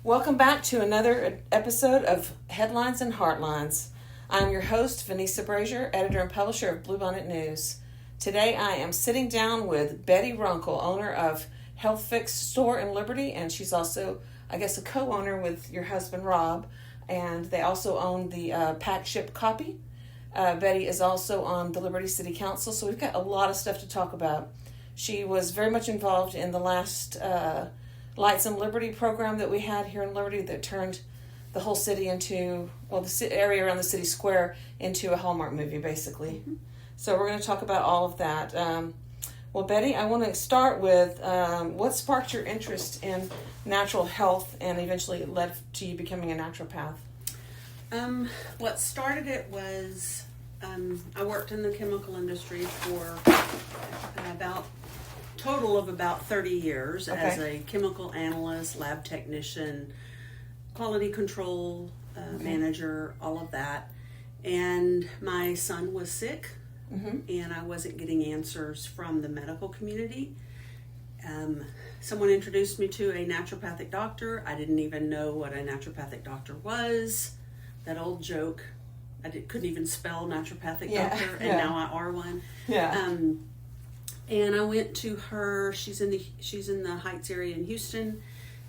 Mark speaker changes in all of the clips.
Speaker 1: Welcome back to another episode of Headlines and Heartlines. I'm your host, Vanessa Brazier, editor and publisher of Bluebonnet News. Today I am sitting down with Betty Runkle, owner of Health Fix store in Liberty, and she's also, I guess, a co-owner with your husband, Rob, and they also own the Pack Ship Copy. Betty is also on the Liberty City Council, so we've got a lot of stuff to talk about. She was very much involved in the last Lights and Liberty program that we had here in Liberty that turned the whole city into, well, the area around the city square into a Hallmark movie, basically. Mm-hmm. So we're going to talk about all of that. Well, Betty, I want to start with what sparked your interest in natural health and eventually led to you becoming a naturopath?
Speaker 2: What started it was I worked in the chemical industry for total of about 30 years as a chemical analyst, lab technician, quality control manager, all of that. And my son was sick, and I wasn't getting answers from the medical community. Someone introduced me to a naturopathic doctor. I didn't even know what a naturopathic doctor was. That old joke, couldn't even spell naturopathic doctor, and now I are one. And I went to her. She's in the Heights area in Houston,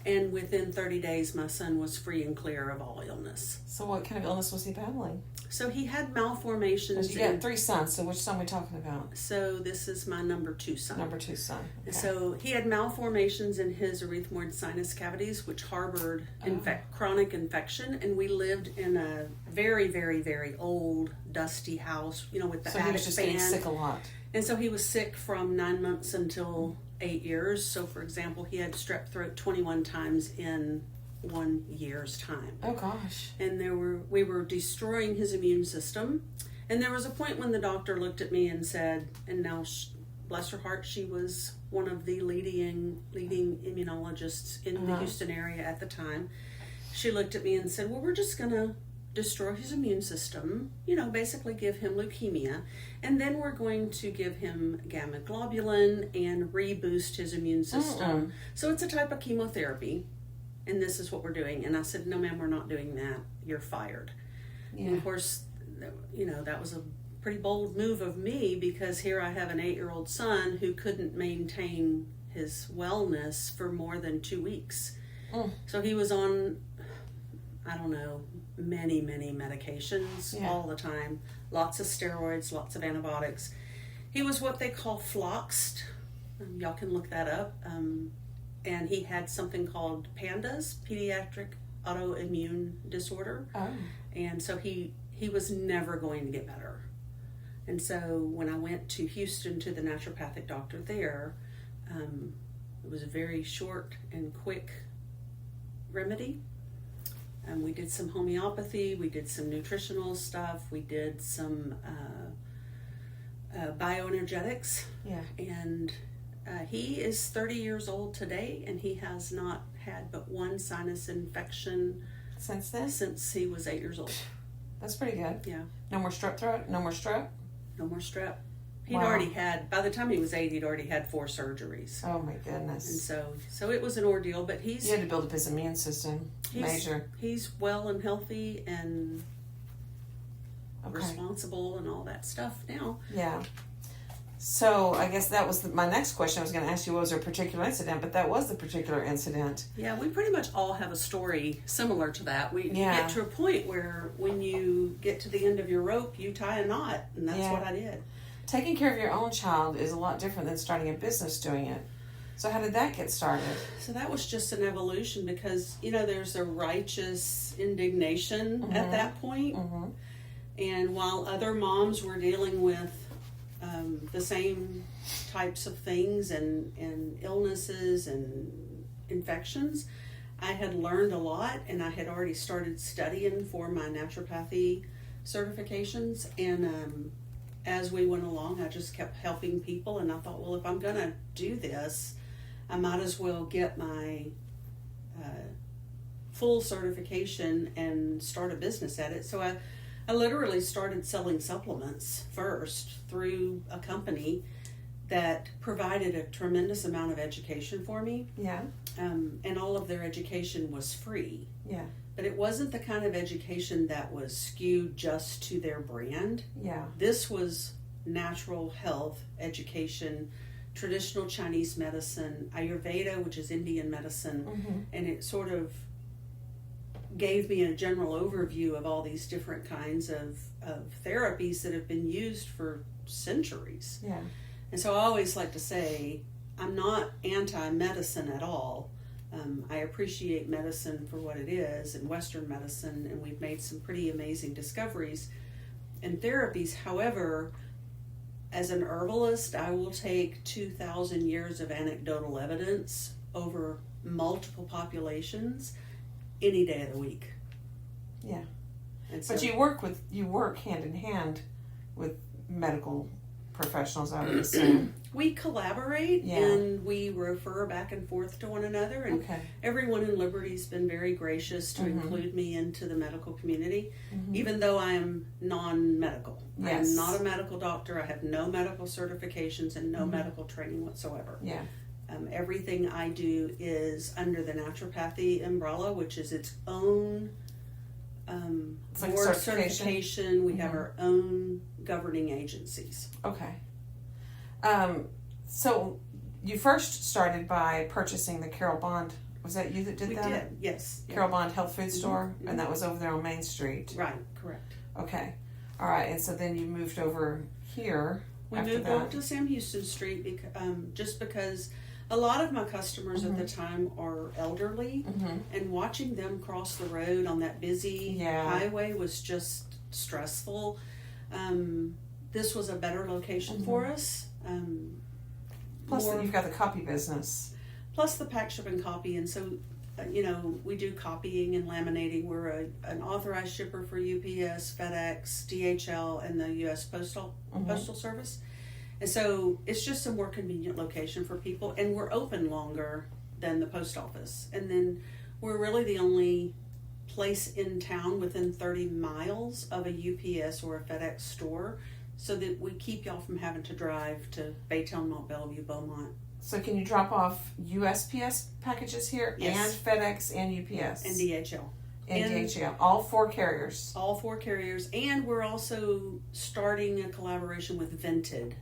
Speaker 2: and within 30 days, my son was free and clear of all illness.
Speaker 1: So, what kind of illness was he battling?
Speaker 2: So he had malformations.
Speaker 1: You got 3 sons. So, which son are we talking about?
Speaker 2: So this is my number 2 son.
Speaker 1: Number 2 son. Okay.
Speaker 2: So he had malformations in his erythroid sinus cavities, which harbored chronic infection, and we lived in a very, very, very old, dusty house. With the
Speaker 1: so he was just getting sick a lot.
Speaker 2: And so he was sick from 9 months until 8 years. So, for example, he had strep throat 21 times in 1 year's time.
Speaker 1: Oh, gosh.
Speaker 2: And we were destroying his immune system. And there was a point when the doctor looked at me and said, and now, bless her heart, she was one of the leading immunologists in the Houston area at the time. She looked at me and said, well, we're just going to destroy his immune system, basically give him leukemia, and then we're going to give him gamma globulin and reboost his immune system. So it's a type of chemotherapy, and this is what we're doing. And I said, no, ma'am, we're not doing that. You're fired. And of course, that was a pretty bold move of me, because here I have an 8-year-old son who couldn't maintain his wellness for more than 2 weeks. So he was on, many medications all the time. Lots of steroids, lots of antibiotics. He was what they call floxed. Y'all can look that up. And he had something called PANDAS, pediatric autoimmune disorder. And so he was never going to get better. And so when I went to Houston to the naturopathic doctor there, it was a very short and quick remedy. We did some homeopathy, we did some nutritional stuff, we did some bioenergetics. And he is 30 years old today, and he has not had but 1 sinus infection
Speaker 1: since then?
Speaker 2: Since he was 8 years old.
Speaker 1: That's pretty good.
Speaker 2: Yeah.
Speaker 1: No more strep throat? No more strep?
Speaker 2: No more strep. He'd already had, by the time he was 8, he'd already had 4 surgeries.
Speaker 1: Oh my goodness.
Speaker 2: And so it was an ordeal, but you
Speaker 1: had to build up his immune system. Major.
Speaker 2: He's well and healthy and responsible and all that stuff now.
Speaker 1: Yeah. So I guess that was my next question. I was going to ask you, was there a particular incident? But that was the particular incident.
Speaker 2: Yeah, we pretty much all have a story similar to that. We get to a point where when you get to the end of your rope, you tie a knot, and that's what I did.
Speaker 1: Taking care of your own child is a lot different than starting a business doing it. So how did that get started?
Speaker 2: So that was just an evolution, because, there's a righteous indignation at that point. And while other moms were dealing with the same types of things and illnesses and infections, I had learned a lot, and I had already started studying for my naturopathy certifications. And as we went along, I just kept helping people, and I thought, well, if I'm going to do this, I might as well get my full certification and start a business at it. So I literally started selling supplements first through a company that provided a tremendous amount of education for me.
Speaker 1: Yeah.
Speaker 2: and all of their education was free.
Speaker 1: Yeah.
Speaker 2: But it wasn't the kind of education that was skewed just to their brand.
Speaker 1: Yeah.
Speaker 2: This was natural health education, traditional Chinese medicine, Ayurveda, which is Indian medicine, and it sort of gave me a general overview of all these different kinds of therapies that have been used for centuries.
Speaker 1: Yeah.
Speaker 2: And so I always like to say, I'm not anti-medicine at all. I appreciate medicine for what it is, and Western medicine, and we've made some pretty amazing discoveries and therapies. However, as an herbalist, I will take 2,000 years of anecdotal evidence over multiple populations any day of the week.
Speaker 1: Yeah.
Speaker 2: And so,
Speaker 1: But you work hand in hand with medical professionals, I would assume.
Speaker 2: we collaborate,
Speaker 1: Yeah.
Speaker 2: and we refer back and forth to one another, and
Speaker 1: Okay.
Speaker 2: everyone in Liberty's been very gracious to include me into the medical community,
Speaker 1: Mm-hmm.
Speaker 2: even though I am non-medical.
Speaker 1: Yes.
Speaker 2: I'm not a medical doctor. I have no medical certifications and no medical training whatsoever.
Speaker 1: Yeah.
Speaker 2: Everything I do is under the naturopathy umbrella, which is its own
Speaker 1: It's like
Speaker 2: board
Speaker 1: certification.
Speaker 2: We have our own governing agencies.
Speaker 1: Okay. So you first started by purchasing the Carol Bond. Was that you that did
Speaker 2: We
Speaker 1: that?
Speaker 2: did, yes.
Speaker 1: Carol Bond Health Food Store,
Speaker 2: Mhm.
Speaker 1: and that was over there on Main Street.
Speaker 2: Right, correct.
Speaker 1: Okay. All right. And so then you moved over here.
Speaker 2: We
Speaker 1: after
Speaker 2: moved
Speaker 1: that.
Speaker 2: over to Sam Houston Street just because a lot of my customers at the time are elderly, and watching them cross the road on that busy highway was just stressful. This was a better location for us.
Speaker 1: Plus, then you've got the copy business.
Speaker 2: Plus the pack, ship, and copy, and so we do copying and laminating. We're an authorized shipper for UPS, FedEx, DHL, and the U.S. Postal Service. And so it's just a more convenient location for people, and we're open longer than the post office. And then we're really the only place in town within 30 miles of a UPS or a FedEx store, so that we keep y'all from having to drive to Baytown, Mont Bellevue, Beaumont.
Speaker 1: So can you drop off USPS packages here?
Speaker 2: Yes.
Speaker 1: And FedEx and UPS?
Speaker 2: And DHL.
Speaker 1: And DHL. All four carriers.
Speaker 2: All four carriers. And we're also starting a collaboration with Vented.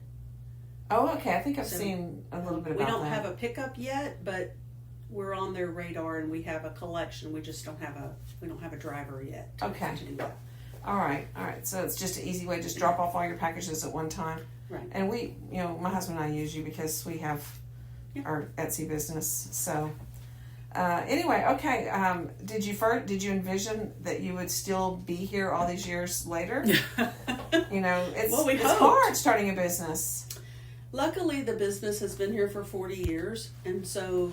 Speaker 1: Oh, okay. I think I've seen a little bit about that.
Speaker 2: We don't have a pickup yet, but we're on their radar, and we have a collection. We just don't have a driver yet to do that.
Speaker 1: All right. So it's just an easy way. Just drop off all your packages at one time.
Speaker 2: Right.
Speaker 1: And we, my husband and I use you because we have our Etsy business. So anyway, okay. Did you envision that you would still be here all these years later? It's hard starting a business.
Speaker 2: Luckily, the business has been here for 40 years, and so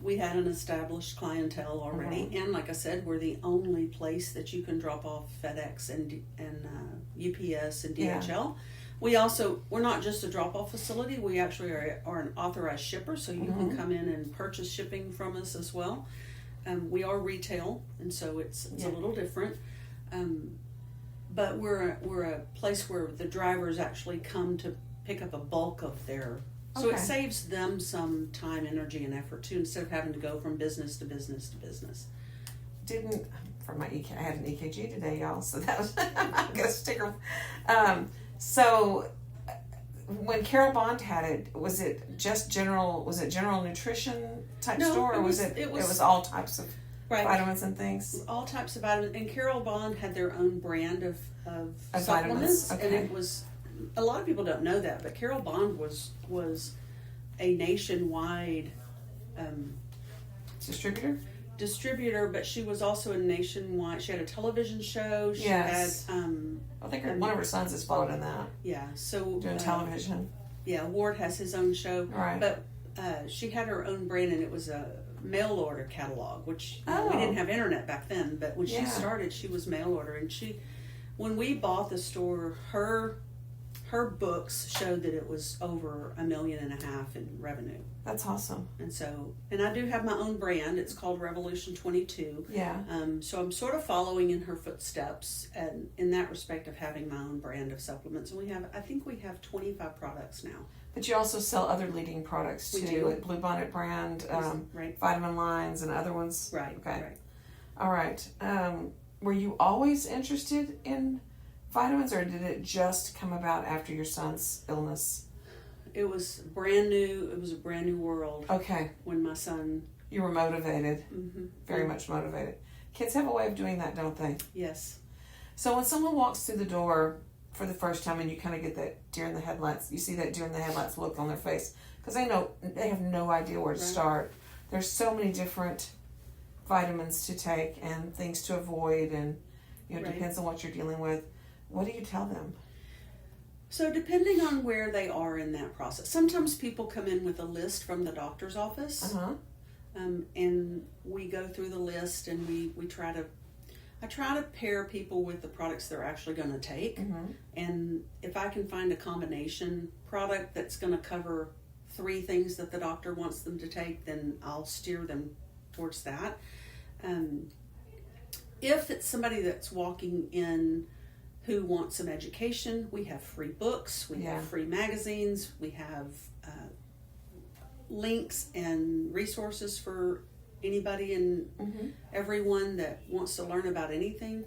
Speaker 2: we had an established clientele already. And like I said, we're the only place that you can drop off FedEx and UPS and DHL. We're not just a drop-off facility. We actually are an authorized shipper, so you can come in and purchase shipping from us as well. We are retail, and so it's a little different. But we're a place where the drivers actually come to pick up a bulk of their. So it saves them some time, energy, and effort too, instead of having to go from business to business to business.
Speaker 1: For my EKG, I had an EKG today, y'all. So that was I'm gonna sticker. So when Carol Bond had it, was it just general? Was it general nutrition type store, or was it all types of vitamins and things?
Speaker 2: All types of vitamins. And Carol Bond had their own brand of supplements,
Speaker 1: vitamins. Okay.
Speaker 2: And it was. A lot of people don't know that, but Carol Bond was a nationwide distributor, but she was also a nationwide. She had a television show. She had.
Speaker 1: I think one of her sons is followed in that.
Speaker 2: Yeah, so
Speaker 1: doing television.
Speaker 2: Yeah, Ward has his own show.
Speaker 1: Right.
Speaker 2: But she had her own brand, and it was a mail order catalog, which we didn't have internet back then. But when she started, she was mail order, and when we bought the store, her books showed that it was over $1.5 million in revenue.
Speaker 1: That's awesome.
Speaker 2: And I do have my own brand. It's called Revolution 22.
Speaker 1: Yeah.
Speaker 2: So I'm sort of following in her footsteps, and in that respect of having my own brand of supplements. And I think we have 25 products now.
Speaker 1: But you also sell other leading products too,
Speaker 2: We do.
Speaker 1: like Bluebonnet brand,
Speaker 2: Right.
Speaker 1: vitamin lines, and other ones.
Speaker 2: Right.
Speaker 1: Okay.
Speaker 2: Right.
Speaker 1: All right. Were you always interested in vitamins, or did it just come about after your son's illness?
Speaker 2: It was brand new. It was a brand new world.
Speaker 1: Okay.
Speaker 2: When my son.
Speaker 1: You were motivated.
Speaker 2: Mm-hmm.
Speaker 1: Very much motivated. Kids have a way of doing that, don't they?
Speaker 2: Yes.
Speaker 1: So when someone walks through the door for the first time and you kind of get that deer in the headlights, you see that deer in the headlights look on their face because they have no idea where to start. There's so many different vitamins to take and things to avoid, and it depends on what you're dealing with. What do you tell them?
Speaker 2: So depending on where they are in that process, sometimes people come in with a list from the doctor's office, and we go through the list and I try to pair people with the products they're actually going to take, and if I can find a combination product that's going to cover 3 things that the doctor wants them to take, then I'll steer them towards that. If it's somebody that's walking in who wants some education, we have free books, we have free magazines, we have links and resources for anybody and everyone that wants to learn about anything.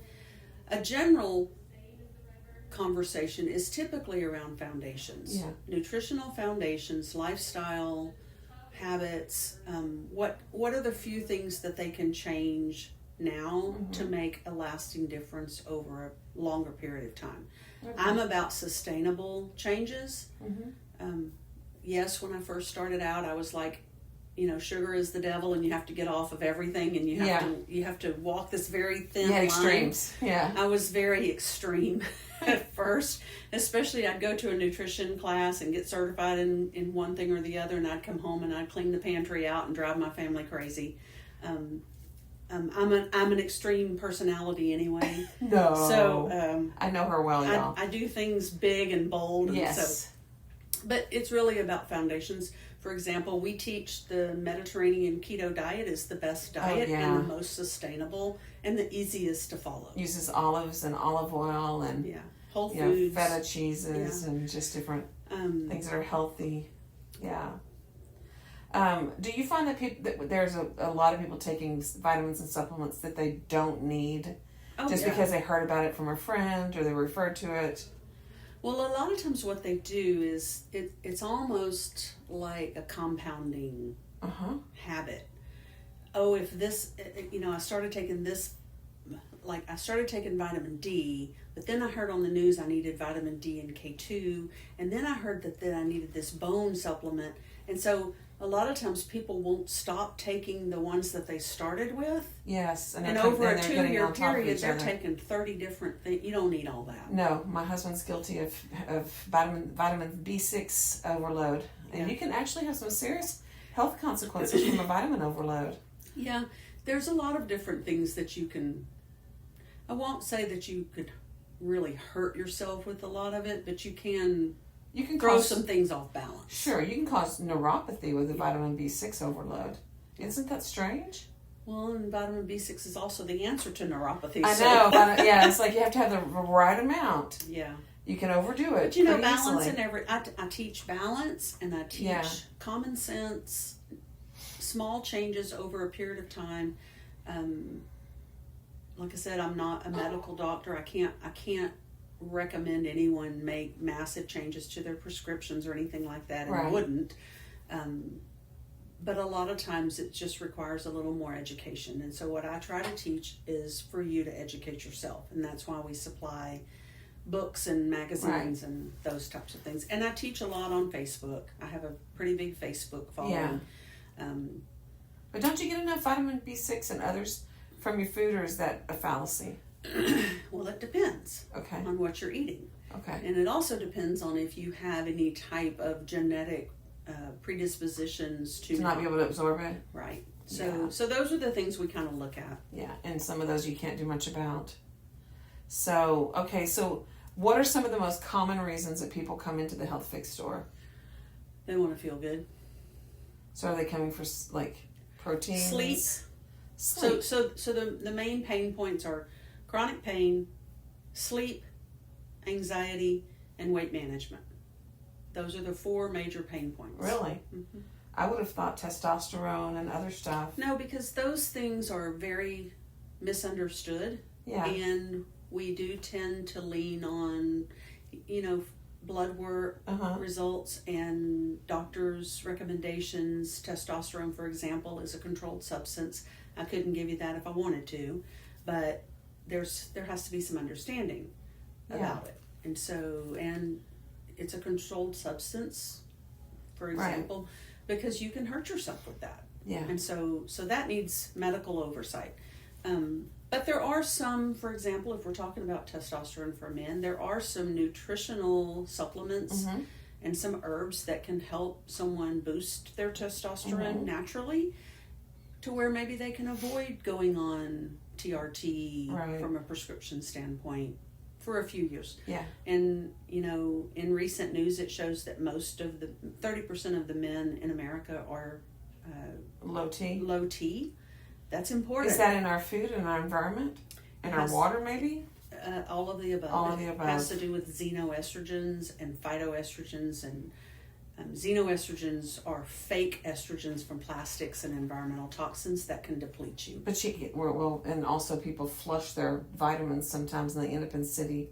Speaker 2: A general conversation is typically around foundations, nutritional foundations, lifestyle habits. What are the few things that they can change now to make a lasting difference over a longer period of time? I'm about sustainable changes. Yes, when I first started out, I was like, sugar is the devil, and you have to get off of everything, and you have to walk this very thin line.
Speaker 1: Extremes. Yeah.
Speaker 2: I was very extreme at first, especially I'd go to a nutrition class and get certified in one thing or the other, and I'd come home and I'd clean the pantry out and drive my family crazy. I'm an extreme personality anyway.
Speaker 1: No.
Speaker 2: So
Speaker 1: I know her well, y'all.
Speaker 2: I do things big and bold.
Speaker 1: Yes.
Speaker 2: And so, but it's really about foundations. For example, we teach the Mediterranean keto diet is the best diet and the most sustainable and the easiest to follow.
Speaker 1: Uses olives and olive oil and
Speaker 2: whole foods,
Speaker 1: feta cheeses and just different things that are healthy. Yeah. Do you find that there's a lot of people taking vitamins and supplements that they don't need because they heard about it from a friend or they referred to it?
Speaker 2: Well, a lot of times what they do is it's almost like a compounding habit. Oh, if this, I started taking this, like I started taking vitamin D, but then I heard on the news I needed vitamin D and K2, and then I heard that I needed this bone supplement. And so a lot of times people won't stop taking the ones that they started with.
Speaker 1: Yes.
Speaker 2: And over a 2-year period, they're taking 30 different things. You don't need all that.
Speaker 1: No, my husband's guilty of vitamin B6 overload. And you can actually have some serious health consequences from a vitamin overload. Yeah.
Speaker 2: There's a lot of different things that you can... I won't say that you could really hurt yourself with a lot of it, but you can throw some things off balance.
Speaker 1: Sure, you can cause neuropathy with a vitamin B6 overload. Isn't that strange?
Speaker 2: Well, and vitamin B6 is also the answer to neuropathy.
Speaker 1: I know, but it's like you have to have the right amount.
Speaker 2: Yeah.
Speaker 1: You can overdo it.
Speaker 2: But balance in I teach balance and I teach common sense, small changes over a period of time. Like I said, I'm not a medical doctor. I can't recommend anyone make massive changes to their prescriptions or anything like that, and wouldn't. But a lot of times it just requires a little more education. And so what I try to teach is for you to educate yourself. And that's why we supply books and magazines and those types of things. And I teach a lot on Facebook. I have a pretty big Facebook following.
Speaker 1: Yeah. But don't you get enough vitamin B6 and others from your food, or is that a fallacy?
Speaker 2: Well, it depends on what you're eating.
Speaker 1: Okay.
Speaker 2: And it also depends on if you have any type of genetic predispositions to
Speaker 1: not be able to absorb it.
Speaker 2: Right. So those are the things we kind of look at.
Speaker 1: Yeah, and some of those you can't do much about. So, so what are some of the most common reasons that people come into the Health Fix store?
Speaker 2: They want to feel good.
Speaker 1: So are they coming for like protein?
Speaker 2: Sleep. So the main pain points are chronic pain, sleep, anxiety, and weight management. Those are the 4 major pain points.
Speaker 1: Really?
Speaker 2: Mm-hmm.
Speaker 1: I would have thought testosterone and other stuff.
Speaker 2: No, because those things are very misunderstood.
Speaker 1: Yeah.
Speaker 2: And we do tend to lean on, blood work results and doctors' recommendations. Testosterone, for example, is a controlled substance. I couldn't give you that if I wanted to, but there has to be some understanding about it. And it's a controlled substance, for example, because you can hurt yourself with that.
Speaker 1: Yeah.
Speaker 2: And so that needs medical oversight. But there are some, for example, if we're talking about testosterone for men, there are some nutritional supplements and some herbs that can help someone boost their testosterone naturally, to where maybe they can avoid going on TRT from a prescription standpoint for a few years.
Speaker 1: Yeah.
Speaker 2: And, in recent news, it shows that 30% of the men in America are
Speaker 1: low T.
Speaker 2: Low T. That's important.
Speaker 1: Is that in our food and our environment? In our water, maybe?
Speaker 2: All of the above.
Speaker 1: All of the above.
Speaker 2: It has to do with xenoestrogens and phytoestrogens, and xenoestrogens are fake estrogens from plastics and environmental toxins that can deplete you.
Speaker 1: But and also people flush their vitamins sometimes, and they end up in city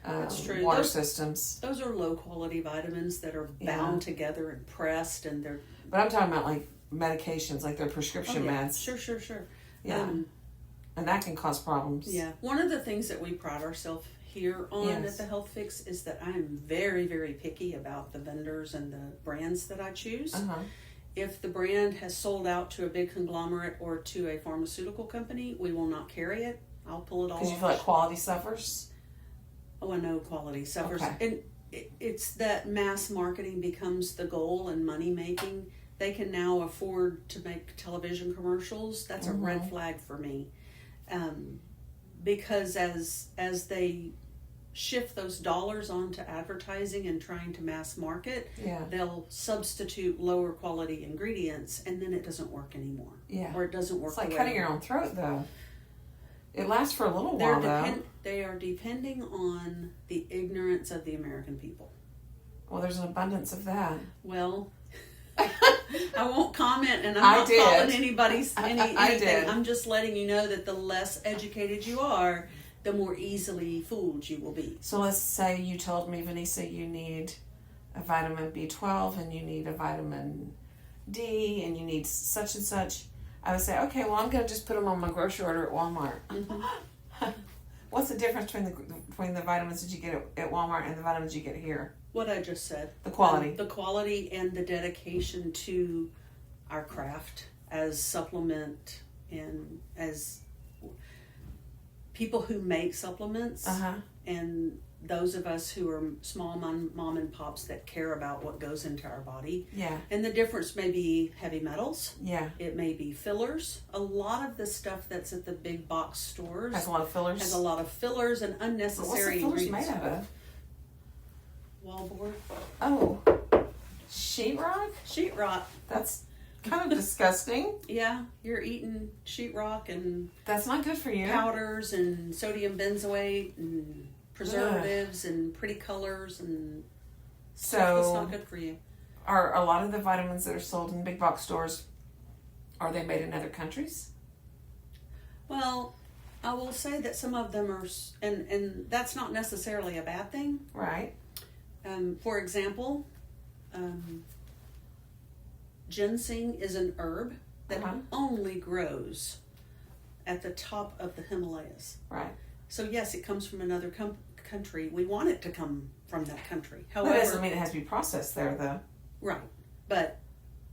Speaker 2: That's true.
Speaker 1: water systems.
Speaker 2: Those are low quality vitamins that are bound together and pressed, and they're.
Speaker 1: But I'm talking about like medications, like their prescription meds.
Speaker 2: Sure.
Speaker 1: Yeah, and that can cause problems.
Speaker 2: Yeah, one of the things that we pride ourselves here on at the Health Fix is that I am very, very picky about the vendors and the brands that I choose. If the brand has sold out to a big conglomerate or to a pharmaceutical company, we will not carry it. I'll pull it all off.
Speaker 1: Because you feel like quality suffers?
Speaker 2: Oh, I know quality suffers.
Speaker 1: Okay.
Speaker 2: And it's that mass marketing becomes the goal and money making. They can now afford to make television commercials. That's a red flag for me. Because as they shift those dollars onto advertising and trying to mass market, they'll substitute lower quality ingredients, and then it doesn't work anymore.
Speaker 1: Yeah.
Speaker 2: Or it doesn't work.
Speaker 1: It's like cutting your own throat, though. It lasts for a little while, though.
Speaker 2: They are depending on the ignorance of the American people.
Speaker 1: Well, there's an abundance of that.
Speaker 2: Well, I won't comment, and I'm not calling anybody's anything. I'm just letting you know that the less educated you are, the more easily fooled you will be.
Speaker 1: So let's say you told me, Vanessa, you need a vitamin B12 and you need a vitamin D and you need such and such. I would say, okay, well, I'm going to just put them on my grocery order at Walmart. What's the difference between the vitamins that you get at Walmart and the vitamins you get here?
Speaker 2: What I just said.
Speaker 1: The quality.
Speaker 2: The quality and the dedication to our craft as supplement and as people who make supplements and those of us who are small mom and pops that care about what goes into our body.
Speaker 1: Yeah.
Speaker 2: And the difference may be heavy metals.
Speaker 1: Yeah.
Speaker 2: It may be fillers. A lot of the stuff that's at the big box stores
Speaker 1: has a lot of fillers.
Speaker 2: Has a lot of fillers and unnecessary
Speaker 1: ingredients. What's the fillers made out of?
Speaker 2: Wallboard.
Speaker 1: Oh. Sheetrock?
Speaker 2: Sheetrock.
Speaker 1: That's kind of disgusting.
Speaker 2: Yeah, you're eating sheetrock and
Speaker 1: that's not good for you.
Speaker 2: Powders and sodium benzoate and preservatives and pretty colors and stuff that's not good for you.
Speaker 1: Are a lot of the vitamins that are sold in big box stores, are they made in other countries?
Speaker 2: Well, I will say that some of them are, and that's not necessarily a bad thing.
Speaker 1: Right.
Speaker 2: For example, ginseng is an herb that only grows at the top of the Himalayas.
Speaker 1: Right.
Speaker 2: So yes, it comes from another country. We want it to come from that country. However,
Speaker 1: that doesn't mean it has to be processed there, though.
Speaker 2: Right. But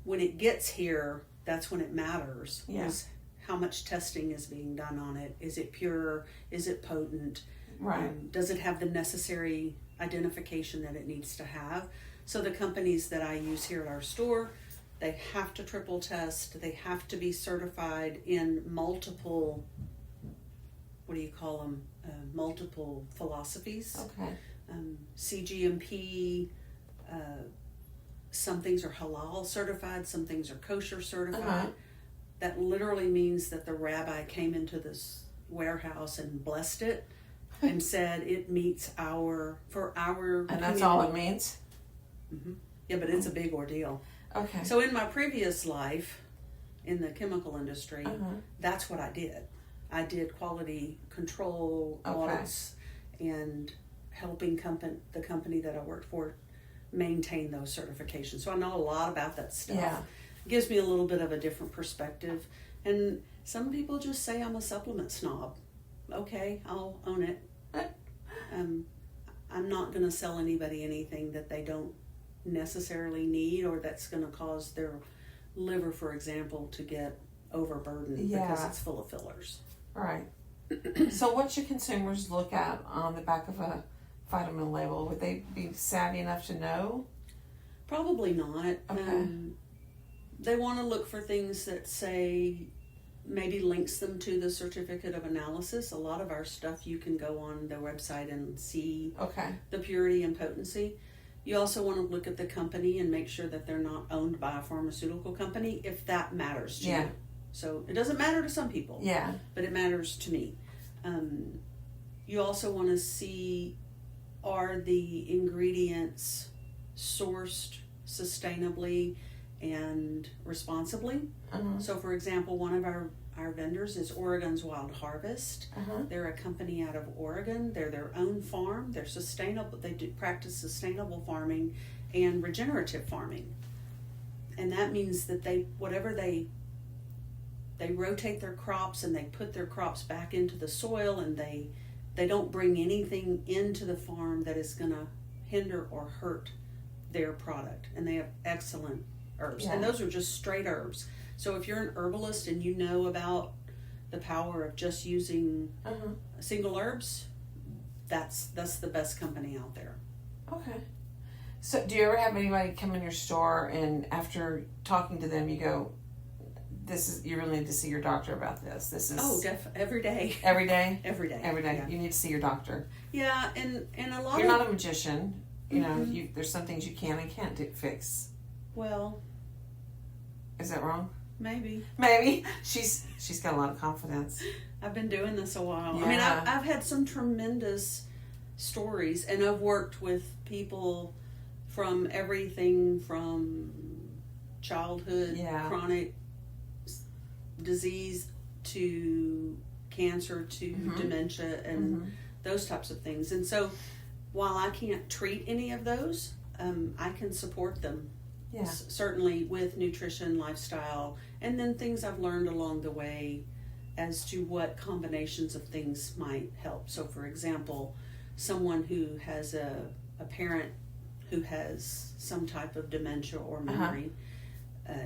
Speaker 2: when it gets here, that's when it matters.
Speaker 1: Yeah.
Speaker 2: Is how much testing is being done on it. Is it pure? Is it potent?
Speaker 1: Right.
Speaker 2: Does it have the necessary identification that it needs to have? So the companies that I use here at our store, they have to triple test. They have to be certified in multiple, what do you call them? Multiple philosophies.
Speaker 1: Okay.
Speaker 2: CGMP. Some things are halal certified. Some things are kosher certified. That literally means that the rabbi came into this warehouse and blessed it and said it meets our
Speaker 1: and that's all it means?
Speaker 2: Yeah, but it's a big ordeal.
Speaker 1: Okay.
Speaker 2: So in my previous life, in the chemical industry, that's what I did. I did quality control audits and helping the company that I worked for maintain those certifications. So I know a lot about that stuff.
Speaker 1: Yeah.
Speaker 2: It gives me a little bit of a different perspective. And some people just say I'm a supplement snob. Okay, I'll own it. I'm not going to sell anybody anything that they don't necessarily need or that's going to cause their liver, for example, to get overburdened because it's full of fillers.
Speaker 1: Right. So what should consumers look at on the back of a vitamin label? Would they be savvy enough to know?
Speaker 2: Probably not.
Speaker 1: Okay.
Speaker 2: They want to look for things that say, maybe links them to the certificate of analysis. A lot of our stuff you can go on their website and see the purity and potency. You also want to look at the company and make sure that they're not owned by a pharmaceutical company if that matters to you. So it doesn't matter to some people, but it matters to me. You also want to see, are the ingredients sourced sustainably and responsibly? So for example, one of our vendors is Oregon's Wild Harvest. They're a company out of Oregon. They're their own farm. They're sustainable. They do practice sustainable farming and regenerative farming. And that means that they rotate their crops and they put their crops back into the soil, and they don't bring anything into the farm that is going to hinder or hurt their product. And they have excellent herbs. And those are just straight herbs. So if you're an herbalist and you know about the power of just using single herbs, that's the best company out there. Okay.
Speaker 1: So do you ever have anybody come in your store and after talking to them you go, you really need to see your doctor about this. This is
Speaker 2: every day.
Speaker 1: Every day?
Speaker 2: Every day.
Speaker 1: Every day.
Speaker 2: Yeah.
Speaker 1: You need to see your doctor.
Speaker 2: Yeah, and a lot
Speaker 1: You're not a magician. You know, there's some things you can and can't fix.
Speaker 2: Well,
Speaker 1: is that wrong?
Speaker 2: Maybe.
Speaker 1: She's got a lot of confidence.
Speaker 2: I've been doing this a while.
Speaker 1: Yeah.
Speaker 2: I mean, I've had some tremendous stories, and I've worked with people from everything from childhood, chronic disease to cancer to dementia and those types of things. And so while I can't treat any of those, I can support them. Yeah. Certainly with nutrition, lifestyle, and then things I've learned along the way as to what combinations of things might help. So for example, someone who has a parent who has some type of dementia or memory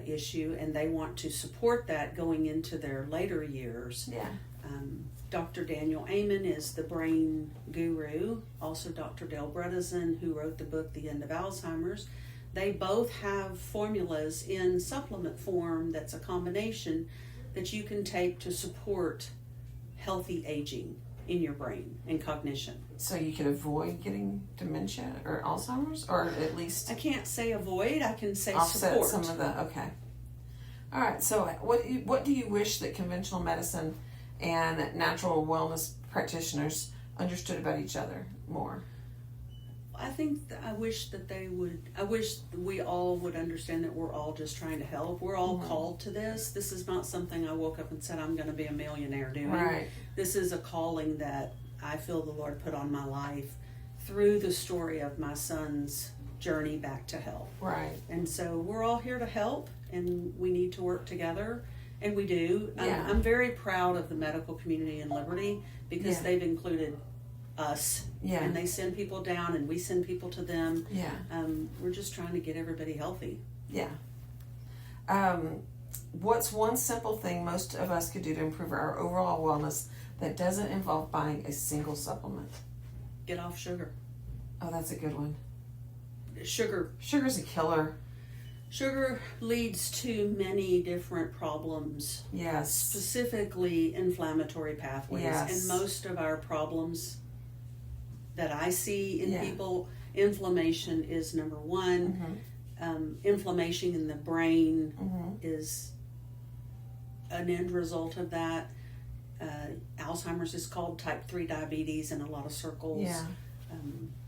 Speaker 2: issue, and they want to support that going into their later years. Yeah. Dr. Daniel Amen is the brain guru. Also Dr. Dale Bredesen, who wrote the book The End of Alzheimer's. They both have formulas in supplement form that's a combination that you can take to support healthy aging in your brain and cognition.
Speaker 1: So you could avoid getting dementia or Alzheimer's, or at least...
Speaker 2: I can't say avoid, I can say
Speaker 1: offset
Speaker 2: support.
Speaker 1: Some of the, okay. All right, so what do you wish that conventional medicine and natural wellness practitioners understood about each other more?
Speaker 2: I think I wish we all would understand that we're all just trying to help. We're all called to this. This is not something I woke up and said I'm going to be a millionaire doing.
Speaker 1: Right.
Speaker 2: This is a calling that I feel the Lord put on my life through the story of my son's journey back to health. Right. And so we're all here to help, and we need to work together, and we do. Yeah. I'm very proud of the medical community in Liberty because they've included us, and they send people down and we send people to them. We're just trying to get everybody healthy.
Speaker 1: What's one simple thing most of us could do to improve our overall wellness that doesn't involve buying a single supplement?
Speaker 2: Get off sugar.
Speaker 1: Oh, that's a good one.
Speaker 2: Sugar's
Speaker 1: a killer.
Speaker 2: Sugar leads to many different problems.
Speaker 1: Yes.
Speaker 2: Specifically inflammatory pathways.
Speaker 1: Yes.
Speaker 2: And most of our problems that I see in people, inflammation is number one. Inflammation in the brain is an end result of that. Alzheimer's is called type 3 diabetes in a lot of circles.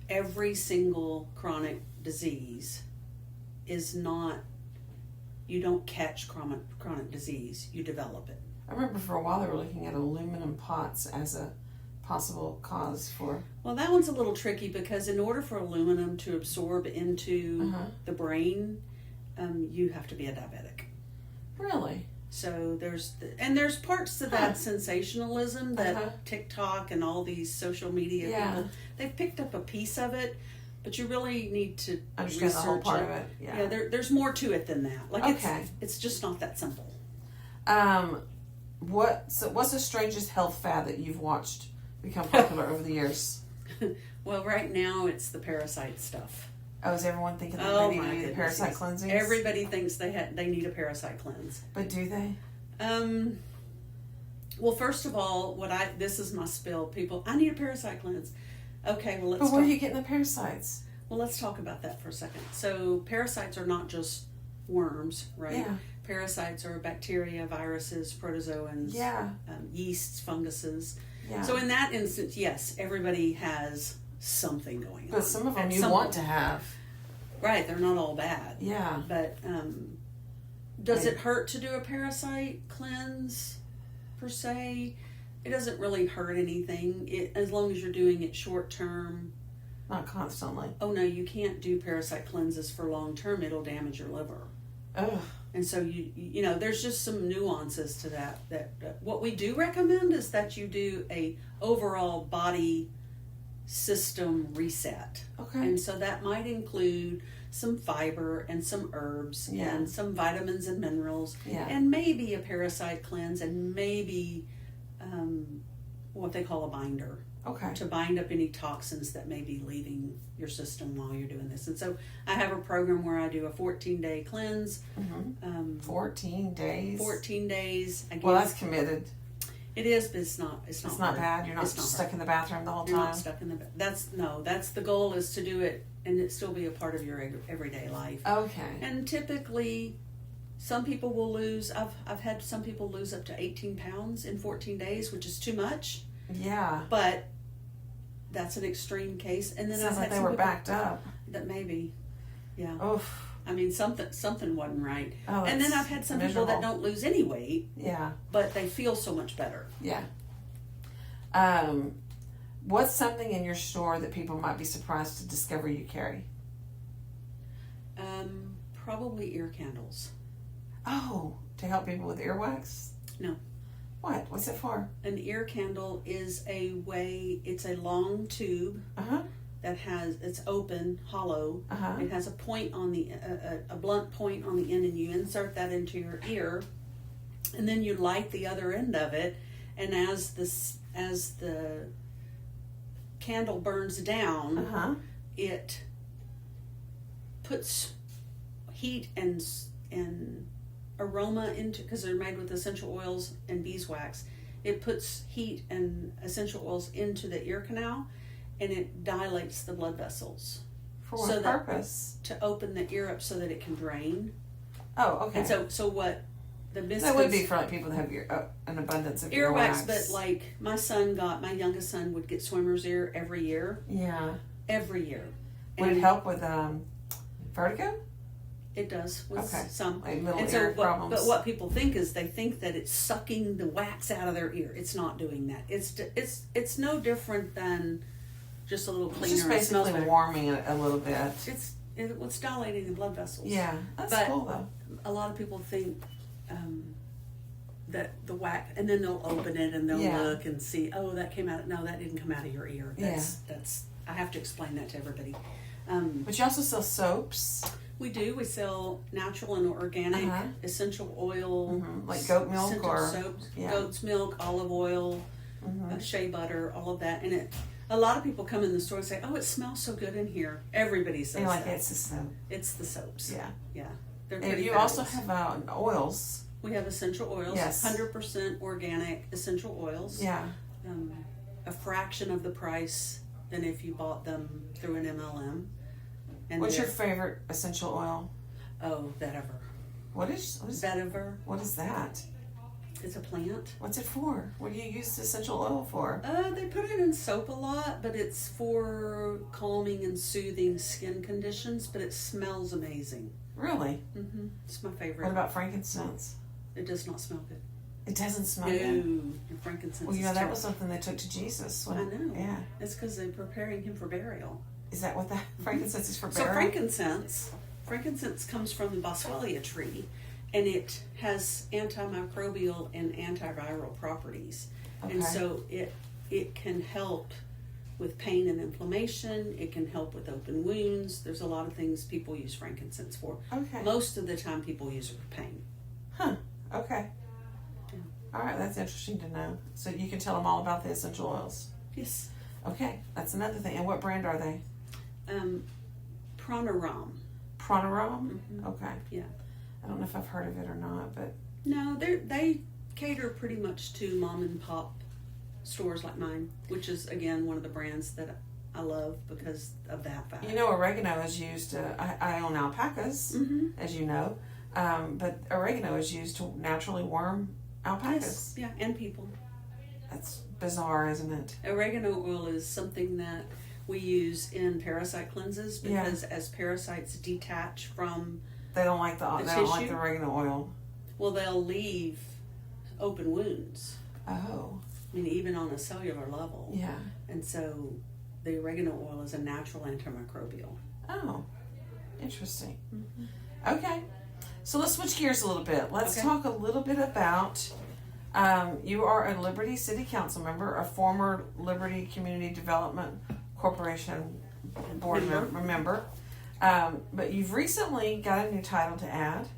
Speaker 2: Every single chronic disease is not, you don't catch chronic disease, you develop it.
Speaker 1: I remember for a while they were looking at aluminum pots as a possible cause for...
Speaker 2: Well, that one's a little tricky because in order for aluminum to absorb into the brain, you have to be a diabetic.
Speaker 1: Really?
Speaker 2: So there's parts to that sensationalism that TikTok and all these social media people, they've picked up a piece of it, but you really need to
Speaker 1: understand the whole part of it.
Speaker 2: Yeah, there's more to it than that. Like it's just not that simple.
Speaker 1: What's the strangest health fad that you've watched become popular over the years?
Speaker 2: Well, right now it's the parasite stuff.
Speaker 1: Oh, is everyone thinking that they need the parasite cleansing?
Speaker 2: Everybody thinks they need a parasite cleanse.
Speaker 1: But do they?
Speaker 2: Well, first of all, this is my spill. People, I need a parasite cleanse. Okay, well,
Speaker 1: But where are you getting the parasites?
Speaker 2: Well, let's talk about that for a second. So parasites are not just worms, right?
Speaker 1: Yeah.
Speaker 2: Parasites are bacteria, viruses, protozoans, yeasts, funguses.
Speaker 1: Yeah.
Speaker 2: So in that instance, yes, everybody has something going on.
Speaker 1: But some of them you want to have.
Speaker 2: Right, they're not all bad.
Speaker 1: Yeah.
Speaker 2: But does it hurt to do a parasite cleanse, per se? It doesn't really hurt anything, as long as you're doing it short term.
Speaker 1: Not constantly.
Speaker 2: Oh, no, you can't do parasite cleanses for long term. It'll damage your liver.
Speaker 1: Ugh.
Speaker 2: And so, you know, there's just some nuances to that. What we do recommend is that you do a overall body system reset.
Speaker 1: Okay.
Speaker 2: And so that might include some fiber and some herbs and some vitamins and minerals and maybe a parasite cleanse and maybe what they call a binder.
Speaker 1: Okay.
Speaker 2: To bind up any toxins that may be leaving your system while you're doing this. And so I have a program where I do a 14-day cleanse.
Speaker 1: 14 days?
Speaker 2: 14 days.
Speaker 1: Well, that's committed.
Speaker 2: It is, but it's not
Speaker 1: bad. You're not stuck in the bathroom the whole time.
Speaker 2: You're not stuck in the that's the goal, is to do it and it still be a part of your everyday life.
Speaker 1: Okay.
Speaker 2: And typically some people will lose, I've had some people lose up to 18 pounds in 14 days, which is too much.
Speaker 1: Yeah.
Speaker 2: But that's an extreme case. And then
Speaker 1: sounds like they were backed up.
Speaker 2: That maybe. Yeah.
Speaker 1: Oof.
Speaker 2: I mean, something wasn't right.
Speaker 1: Oh,
Speaker 2: and then I've had some people that don't lose any weight.
Speaker 1: Yeah.
Speaker 2: But they feel so much better.
Speaker 1: Yeah. What's something in your store that people might be surprised to discover you carry?
Speaker 2: Probably ear candles.
Speaker 1: Oh, to help people with earwax?
Speaker 2: No.
Speaker 1: What? What's it for?
Speaker 2: An ear candle is it's a long tube that it's open, hollow. It has a point on a blunt point on the end, and you insert that into your ear, and then you light the other end of it, and as the candle burns down, it puts heat and aroma into, because they're made with essential oils and beeswax, it puts heat and essential oils into the ear canal, and it dilates the blood vessels.
Speaker 1: For what purpose?
Speaker 2: To open the ear up so that it can drain.
Speaker 1: Oh, okay.
Speaker 2: And so what the
Speaker 1: that would be for like people that have an abundance of earwax.
Speaker 2: But like my youngest son would get swimmer's ear every year.
Speaker 1: Yeah.
Speaker 2: Every year.
Speaker 1: Would it help with vertigo?
Speaker 2: It does with some.
Speaker 1: Like little ear problems.
Speaker 2: But what people think is they think that it's sucking the wax out of their ear. It's not doing that. It's no different than just a little cleaner.
Speaker 1: It's just basically warming it a little bit.
Speaker 2: It's dilating the blood vessels.
Speaker 1: Yeah, that's cool though.
Speaker 2: A lot of people think that the wax, and then they'll open it and they'll look and see, oh, that came out. No, that didn't come out of your ear. That's I have to explain that to everybody.
Speaker 1: But you also sell soaps.
Speaker 2: We do. We sell natural and organic essential oil,
Speaker 1: like goat milk or
Speaker 2: soaps, goat's milk, olive oil, shea butter, all of that. And a lot of people come in the store and say, "Oh, it smells so good in here." Everybody says that.
Speaker 1: It's the soap.
Speaker 2: It's the soaps.
Speaker 1: Yeah,
Speaker 2: yeah. They're
Speaker 1: pretty. You
Speaker 2: fabulous.
Speaker 1: also have oils.
Speaker 2: We have essential oils.
Speaker 1: Yes,
Speaker 2: 100% organic essential oils.
Speaker 1: Yeah.
Speaker 2: A fraction of the price than if you bought them through an MLM. And
Speaker 1: what's your favorite essential oil?
Speaker 2: Oh, vetiver.
Speaker 1: What is
Speaker 2: vetiver?
Speaker 1: What is that?
Speaker 2: It's a plant.
Speaker 1: What's it for? What do you use the essential oil for?
Speaker 2: They put it in soap a lot, but it's for calming and soothing skin conditions, but it smells amazing.
Speaker 1: Really?
Speaker 2: Mm-hmm. It's my favorite.
Speaker 1: What about frankincense?
Speaker 2: It does not smell good.
Speaker 1: It doesn't smell
Speaker 2: No,
Speaker 1: good?
Speaker 2: frankincense
Speaker 1: Well,
Speaker 2: is
Speaker 1: that
Speaker 2: terrible.
Speaker 1: was something they took to Jesus.
Speaker 2: I know.
Speaker 1: Yeah.
Speaker 2: It's because they're preparing him for burial.
Speaker 1: Is that what that frankincense is for?
Speaker 2: So
Speaker 1: burial?
Speaker 2: frankincense comes from the boswellia tree, and it has antimicrobial and antiviral properties.
Speaker 1: Okay.
Speaker 2: And so it can help with pain and inflammation. It can help with open wounds. There's a lot of things people use frankincense for.
Speaker 1: Okay.
Speaker 2: Most of the time people use it for pain.
Speaker 1: Huh. Okay.
Speaker 2: Yeah.
Speaker 1: All right, that's interesting to know. So you can tell them all about the essential oils.
Speaker 2: Yes.
Speaker 1: Okay, that's another thing. And what brand are they?
Speaker 2: Pranaram.
Speaker 1: Pranaram?
Speaker 2: Mm-hmm.
Speaker 1: Okay.
Speaker 2: Yeah.
Speaker 1: I don't know if I've heard of it or not, but...
Speaker 2: No, they cater pretty much to mom and pop stores like mine, which is, again, one of the brands that I love because of that fact.
Speaker 1: You know, oregano is used, I own alpacas, as you know, but oregano is used to naturally worm alpacas.
Speaker 2: Yes. Yeah, and people.
Speaker 1: That's bizarre, isn't it?
Speaker 2: Oregano oil is something that we use in parasite cleanses because as parasites detach from
Speaker 1: They don't like the
Speaker 2: tissue,
Speaker 1: oregano oil.
Speaker 2: Well, they'll leave open wounds.
Speaker 1: Oh.
Speaker 2: I mean, even on a cellular level.
Speaker 1: Yeah.
Speaker 2: And so the oregano oil is a natural antimicrobial.
Speaker 1: Oh. Interesting. Okay. So let's switch gears a little bit. Let's talk a little bit about you are a Liberty City Council member, a former Liberty Community Development Corporation board member. But you've recently got a new title to add.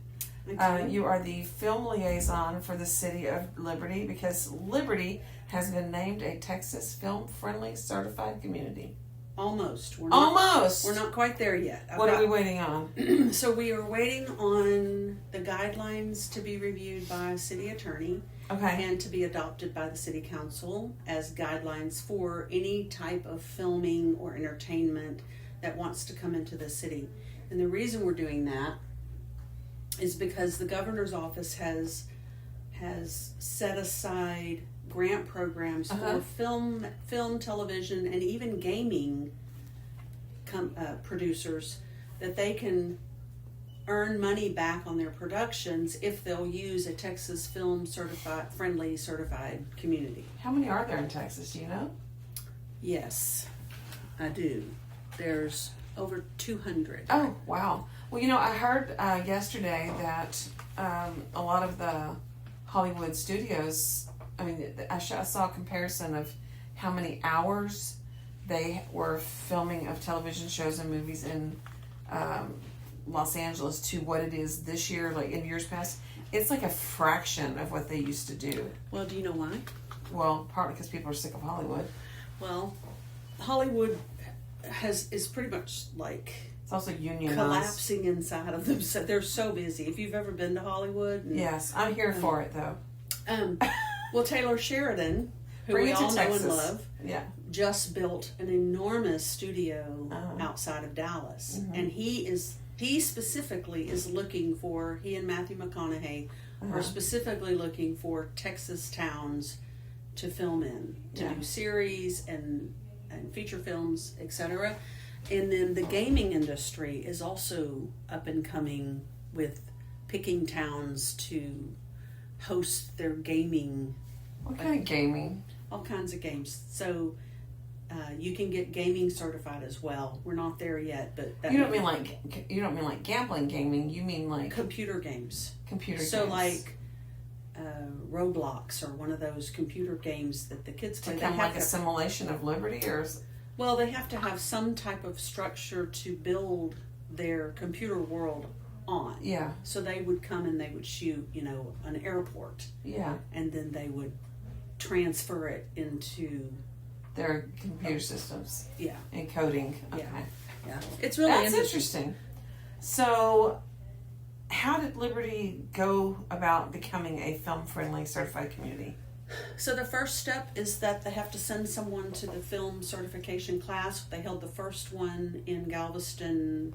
Speaker 1: You are the film liaison for the city of Liberty because Liberty has been named a Texas film-friendly certified community.
Speaker 2: Almost. We're not quite there yet.
Speaker 1: What are we waiting on?
Speaker 2: So we are waiting on the guidelines to be reviewed by city attorney.
Speaker 1: Okay.
Speaker 2: And to be adopted by the city council as guidelines for any type of filming or entertainment that wants to come into the city. And the reason we're doing that is because the governor's office has set aside grant programs for film, television, and even gaming producers that they can earn money back on their productions if they'll use a Texas film certified community.
Speaker 1: How many are there in Texas? Do you know?
Speaker 2: Yes, I do. There's over 200.
Speaker 1: Oh, wow. Well, I heard yesterday that a lot of the Hollywood studios, I saw a comparison of how many hours they were filming of television shows and movies in Los Angeles to what it is this year, like in years past. It's like a fraction of what they used to do.
Speaker 2: Well, do you know why?
Speaker 1: Well, partly because people are sick of Hollywood.
Speaker 2: Well, Hollywood is pretty much like
Speaker 1: it's also unionized,
Speaker 2: collapsing inside of them. So they're so busy. If you've ever been to Hollywood,
Speaker 1: yes, I'm here for it though.
Speaker 2: Well, Taylor Sheridan, who we all know and love,
Speaker 1: just
Speaker 2: built an enormous studio outside of Dallas, and he specifically is looking for, he and Matthew McConaughey are specifically looking for Texas towns to film in, to do series and feature films, etc. And then the gaming industry is also up and coming with picking towns to host their gaming.
Speaker 1: What kind of gaming?
Speaker 2: All kinds of games. So you can get gaming certified as well. We're not there yet, but
Speaker 1: you don't mean like gambling gaming. You mean like
Speaker 2: computer games.
Speaker 1: So
Speaker 2: like Roblox or one of those computer games that the kids play.
Speaker 1: They have like a simulation of Liberty, or
Speaker 2: well, they have to have some type of structure to build their computer world on.
Speaker 1: Yeah.
Speaker 2: So they would come and they would shoot, an airport.
Speaker 1: Yeah.
Speaker 2: And then they would transfer it into
Speaker 1: their computer systems.
Speaker 2: Yeah.
Speaker 1: And coding. Okay.
Speaker 2: Yeah. It's really
Speaker 1: interesting. So, how did Liberty go about becoming a film-friendly certified community?
Speaker 2: So the first step is that they have to send someone to the film certification class. They held the first one in Galveston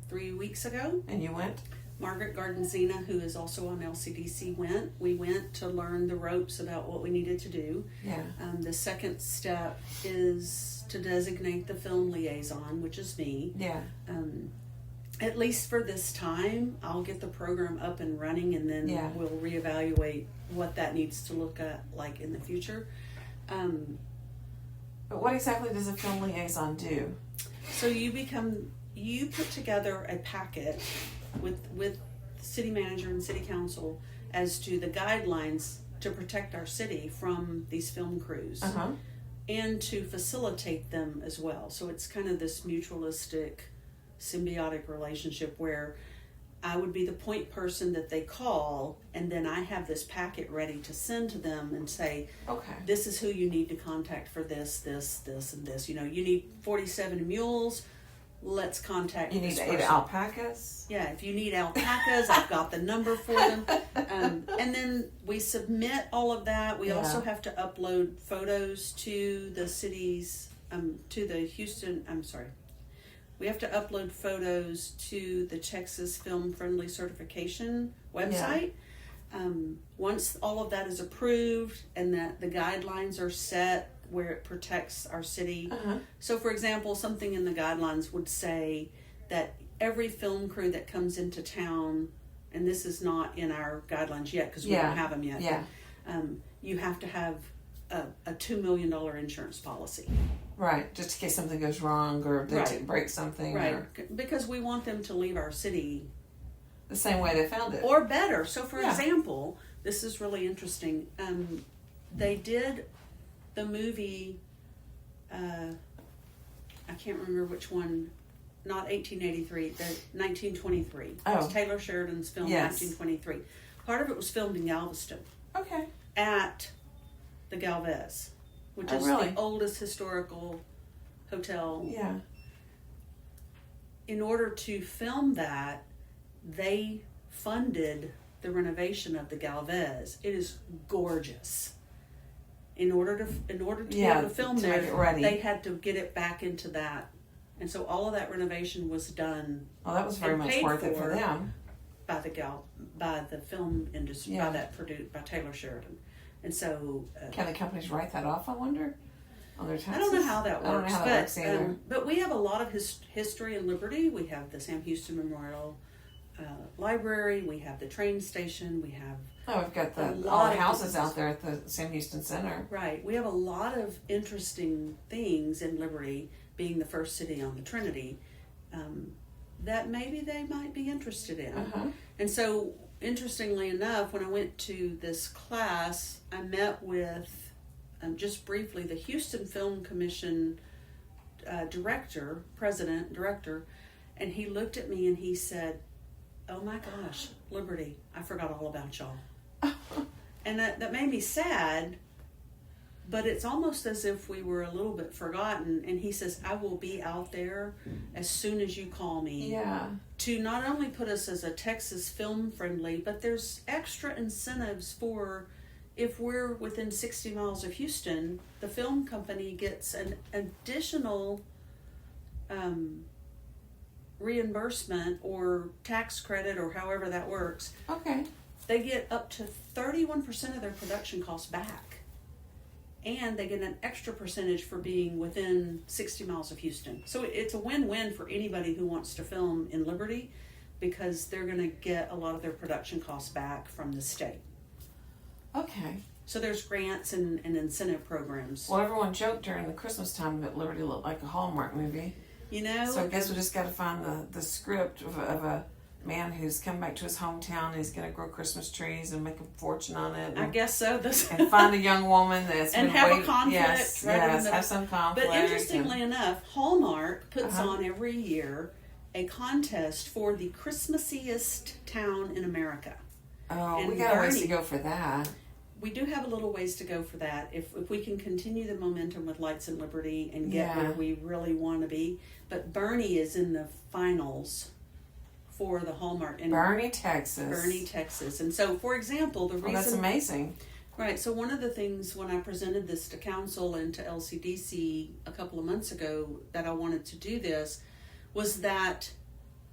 Speaker 2: 3 weeks ago.
Speaker 1: And you went?
Speaker 2: Margaret Gardenzina, who is also on LCDC, went. We went to learn the ropes about what we needed to do.
Speaker 1: Yeah.
Speaker 2: The second step is to designate the film liaison, which is me.
Speaker 1: Yeah.
Speaker 2: At least for this time, I'll get the program up and running, and then we'll reevaluate what that needs to look like in the future.
Speaker 1: But what exactly does a film liaison do?
Speaker 2: So you put together a packet with city manager and city council as to the guidelines to protect our city from these film crews and to facilitate them as well. So it's kind of this mutualistic, symbiotic relationship where I would be the point person that they call, and then I have this packet ready to send to them and say,
Speaker 1: okay,
Speaker 2: this is who you need to contact for this, and this. You know, you need 47 mules. Let's contact
Speaker 1: you need
Speaker 2: this
Speaker 1: 8
Speaker 2: person.
Speaker 1: alpacas.
Speaker 2: Yeah, if you need alpacas, I've got the number for them. And then we submit all of that. We also have to upload photos to the city's, to the Houston, we have to upload photos to the Texas Film Friendly Certification website. Once all of that is approved and that the guidelines are set where it protects our city. So, for example, something in the guidelines would say that every film crew that comes into town, and this is not in our guidelines yet because we don't have them yet, you have to have a $2 million insurance policy.
Speaker 1: Right, just in case something goes wrong or they break something.
Speaker 2: Right,
Speaker 1: or
Speaker 2: because we want them to leave our city
Speaker 1: the same way they found it.
Speaker 2: Or better. So, for example, this is really interesting. They did the movie, I can't remember which one, not 1883, the 1923.
Speaker 1: Oh.
Speaker 2: It's Taylor Sheridan's film, 1923. Part of it was filmed in Galveston.
Speaker 1: Okay.
Speaker 2: At the Galvez, which is the oldest historical hotel.
Speaker 1: Yeah.
Speaker 2: In order to film that, they funded the renovation of the Galvez. It is gorgeous. In order to be able to film there, they had to get it back into that, and so all of that renovation was done.
Speaker 1: Well, that was very much worth it for them.
Speaker 2: By the film industry, by Taylor Sheridan, and so
Speaker 1: can the companies write that off? I wonder on their taxes.
Speaker 2: I don't know how that works.
Speaker 1: I don't know how that works either.
Speaker 2: But we have a lot of history and liberty. We have the Sam Houston Memorial Library. We have the train station. We have
Speaker 1: we've got all the houses out there at the Sam Houston Center.
Speaker 2: Right. We have a lot of interesting things in Liberty, being the first city on the Trinity, that maybe they might be interested in. And so, interestingly enough, when I went to this class, I met with, just briefly, the Houston Film Commission president, director, and he looked at me and he said, "Oh my gosh, Liberty, I forgot all about y'all." And that made me sad, but it's almost as if we were a little bit forgotten. And he says, "I will be out there as soon as you call me to not only put us as a Texas film friendly, but there's extra incentives for if we're within 60 miles of Houston, the film company gets an additional reimbursement or tax credit or however that works.
Speaker 1: Okay.
Speaker 2: They get up to 31% of their production costs back. And they get an extra percentage for being within 60 miles of Houston. So it's a win-win for anybody who wants to film in Liberty because they're going to get a lot of their production costs back from the state.
Speaker 1: Okay.
Speaker 2: So there's grants and incentive programs.
Speaker 1: Well, everyone joked during the Christmas time that Liberty looked like a Hallmark movie.
Speaker 2: You know?
Speaker 1: So I guess we just got to find the script of a man who's come back to his hometown and he's going to grow Christmas trees and make a fortune on it. And,
Speaker 2: I guess so.
Speaker 1: And find a young woman that's
Speaker 2: and have a conflict.
Speaker 1: Yes, have some conflict.
Speaker 2: But interestingly enough, Hallmark puts on every year a contest for the Christmassiest town in America.
Speaker 1: Oh, and we got a ways to go for that.
Speaker 2: We do have a little ways to go for that. If we can continue the momentum with Lights and Liberty and get where we really want to be. But Bernie is in the finals for the Hallmark. In
Speaker 1: Bernie, Texas. And so, for example, the reason... that's amazing.
Speaker 2: Right. So one of the things when I presented this to council and to LCDC a couple of months ago that I wanted to do this was that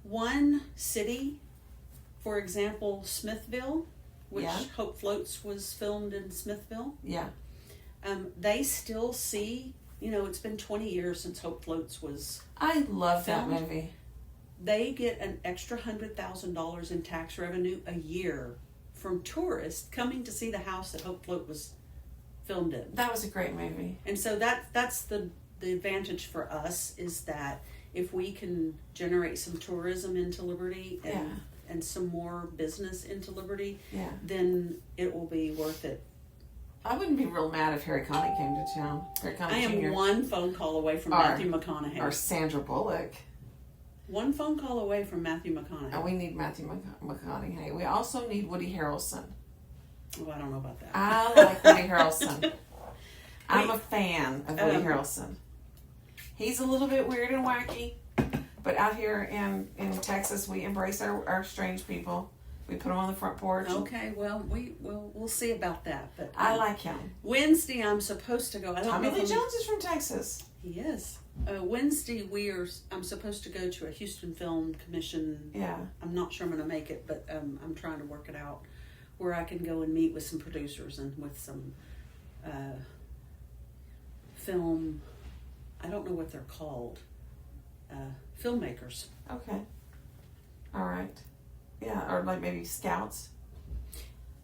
Speaker 2: one city For example, Smithville, which
Speaker 1: Yeah.
Speaker 2: Hope Floats was filmed in Smithville.
Speaker 1: Yeah.
Speaker 2: They still see, it's been 20 years since Hope Floats was.
Speaker 1: I love that
Speaker 2: filmed.
Speaker 1: movie.
Speaker 2: They get an extra $100,000 in tax revenue a year from tourists coming to see the house that Hope Float was filmed in.
Speaker 1: That was a great movie.
Speaker 2: And so that's the advantage for us, is that if we can generate some tourism into Liberty and some more business into Liberty, then it will be worth it.
Speaker 1: I wouldn't be real mad if Harry Connick came to town. Harry Connick
Speaker 2: I am
Speaker 1: Jr.
Speaker 2: one phone call away from Matthew McConaughey.
Speaker 1: Or Sandra Bullock.
Speaker 2: One phone call away from Matthew McConaughey.
Speaker 1: And we need Matthew McConaughey. We also need Woody Harrelson.
Speaker 2: Oh, I don't know about that.
Speaker 1: I like Woody Harrelson. I'm a fan of Woody Harrelson. He's a little bit weird and wacky, but out here in Texas, we embrace our strange people. We put them on the front porch.
Speaker 2: Okay, well, we'll see about that. But
Speaker 1: I like him.
Speaker 2: Wednesday, I'm supposed to go. I don't
Speaker 1: Tommy
Speaker 2: know
Speaker 1: Lee
Speaker 2: if
Speaker 1: Jones is from Texas.
Speaker 2: He is. Wednesday, I'm supposed to go to a Houston Film Commission.
Speaker 1: Yeah.
Speaker 2: I'm not sure I'm going to make it, but I'm trying to work it out, where I can go and meet with some producers and with some film. I don't know what they're called. Filmmakers.
Speaker 1: Okay. All right. Yeah, or like maybe scouts.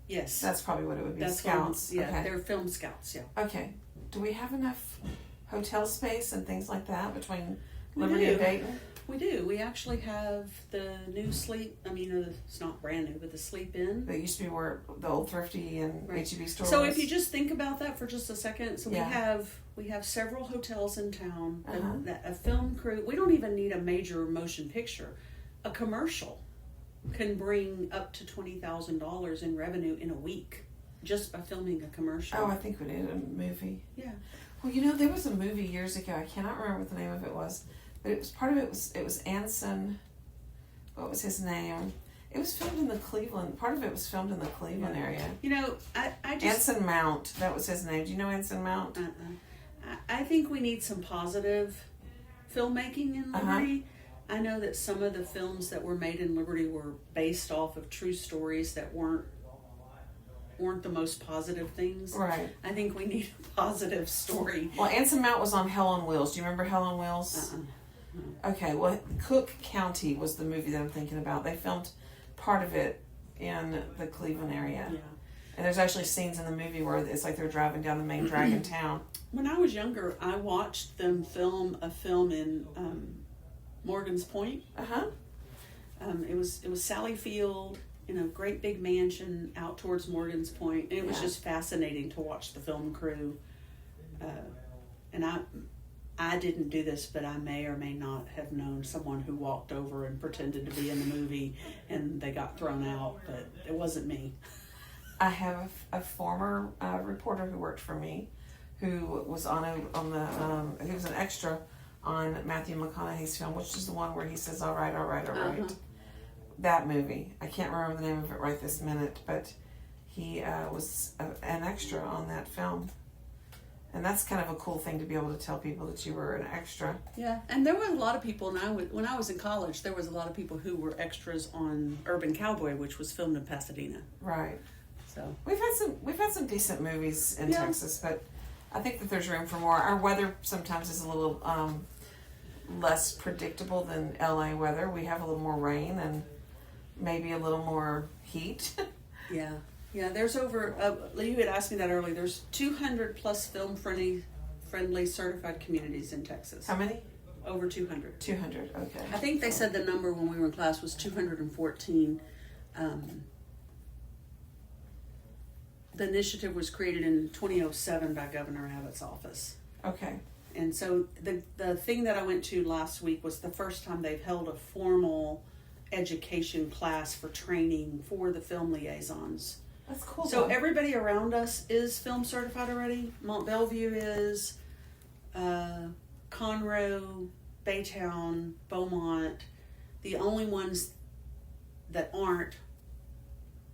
Speaker 2: Yes.
Speaker 1: That's probably what it would be.
Speaker 2: That's
Speaker 1: Scouts. Okay.
Speaker 2: They're film scouts. Yeah.
Speaker 1: Okay. Do we have enough hotel space and things like that between
Speaker 2: We
Speaker 1: Liberty
Speaker 2: do.
Speaker 1: and Dayton?
Speaker 2: We do. We actually have the new Sleep. It's not brand new, but the Sleep Inn.
Speaker 1: That used to be where the old Thrifty and
Speaker 2: Right.
Speaker 1: H-E-B store
Speaker 2: So
Speaker 1: was.
Speaker 2: if you just think about that for just a second, so we have several hotels in town. A film crew. We don't even need a major motion picture. A commercial can bring up to $20,000 in revenue in a week just by filming a commercial.
Speaker 1: Oh, I think we did a movie.
Speaker 2: Yeah.
Speaker 1: Well, there was a movie years ago. I cannot remember what the name of it was, but it was part of it was Anson. What was his name? It was filmed in the Cleveland. Part of it was filmed in the Cleveland area.
Speaker 2: I just
Speaker 1: Anson Mount. That was his name. Do you know Anson Mount?
Speaker 2: I think we need some positive filmmaking in Liberty. I know that some of the films that were made in Liberty were based off of true stories that weren't the most positive things.
Speaker 1: Right.
Speaker 2: I think we need a positive story.
Speaker 1: Well, Anson Mount was on Hell on Wheels. Do you remember Hell on Wheels? Okay, well, Cook County was the movie that I'm thinking about. They filmed part of it in the Cleveland area.
Speaker 2: Yeah.
Speaker 1: And there's actually scenes in the movie where it's like they're driving down the main drag in town.
Speaker 2: When I was younger, I watched them film a film in Morgan's Point. It was Sally Field in a great big mansion out towards Morgan's Point, and it was just fascinating to watch the film crew. And I didn't do this, but I may or may not have known someone who walked over and pretended to be in the movie, and they got thrown out, but it wasn't me.
Speaker 1: I have a former reporter who worked for me, who was he was an extra on Matthew McConaughey's film, which is the one where he says, all right. That movie. I can't remember the name of it right this minute, but he was an extra on that film. And that's kind of a cool thing to be able to tell people that you were an extra.
Speaker 2: Yeah, and there were a lot of people, when I was in college, there was a lot of people who were extras on Urban Cowboy, which was filmed in Pasadena.
Speaker 1: Right.
Speaker 2: So
Speaker 1: we've had some decent movies in Texas, but I think that there's room for more. Our weather sometimes is a little less predictable than LA weather. We have a little more rain and maybe a little more heat.
Speaker 2: Yeah, there's over, you had asked me that earlier, there's 200 plus film-friendly certified communities in Texas.
Speaker 1: How many?
Speaker 2: Over 200.
Speaker 1: 200, okay.
Speaker 2: I think they said the number when we were in class was 214. The initiative was created in 2007 by Governor Abbott's office.
Speaker 1: Okay.
Speaker 2: And so the thing that I went to last week was the first time they've held a formal education class for training for the film liaisons.
Speaker 1: That's cool.
Speaker 2: So everybody around us is film certified already. Mont Bellevue is, Conroe, Baytown, Beaumont. The only ones that aren't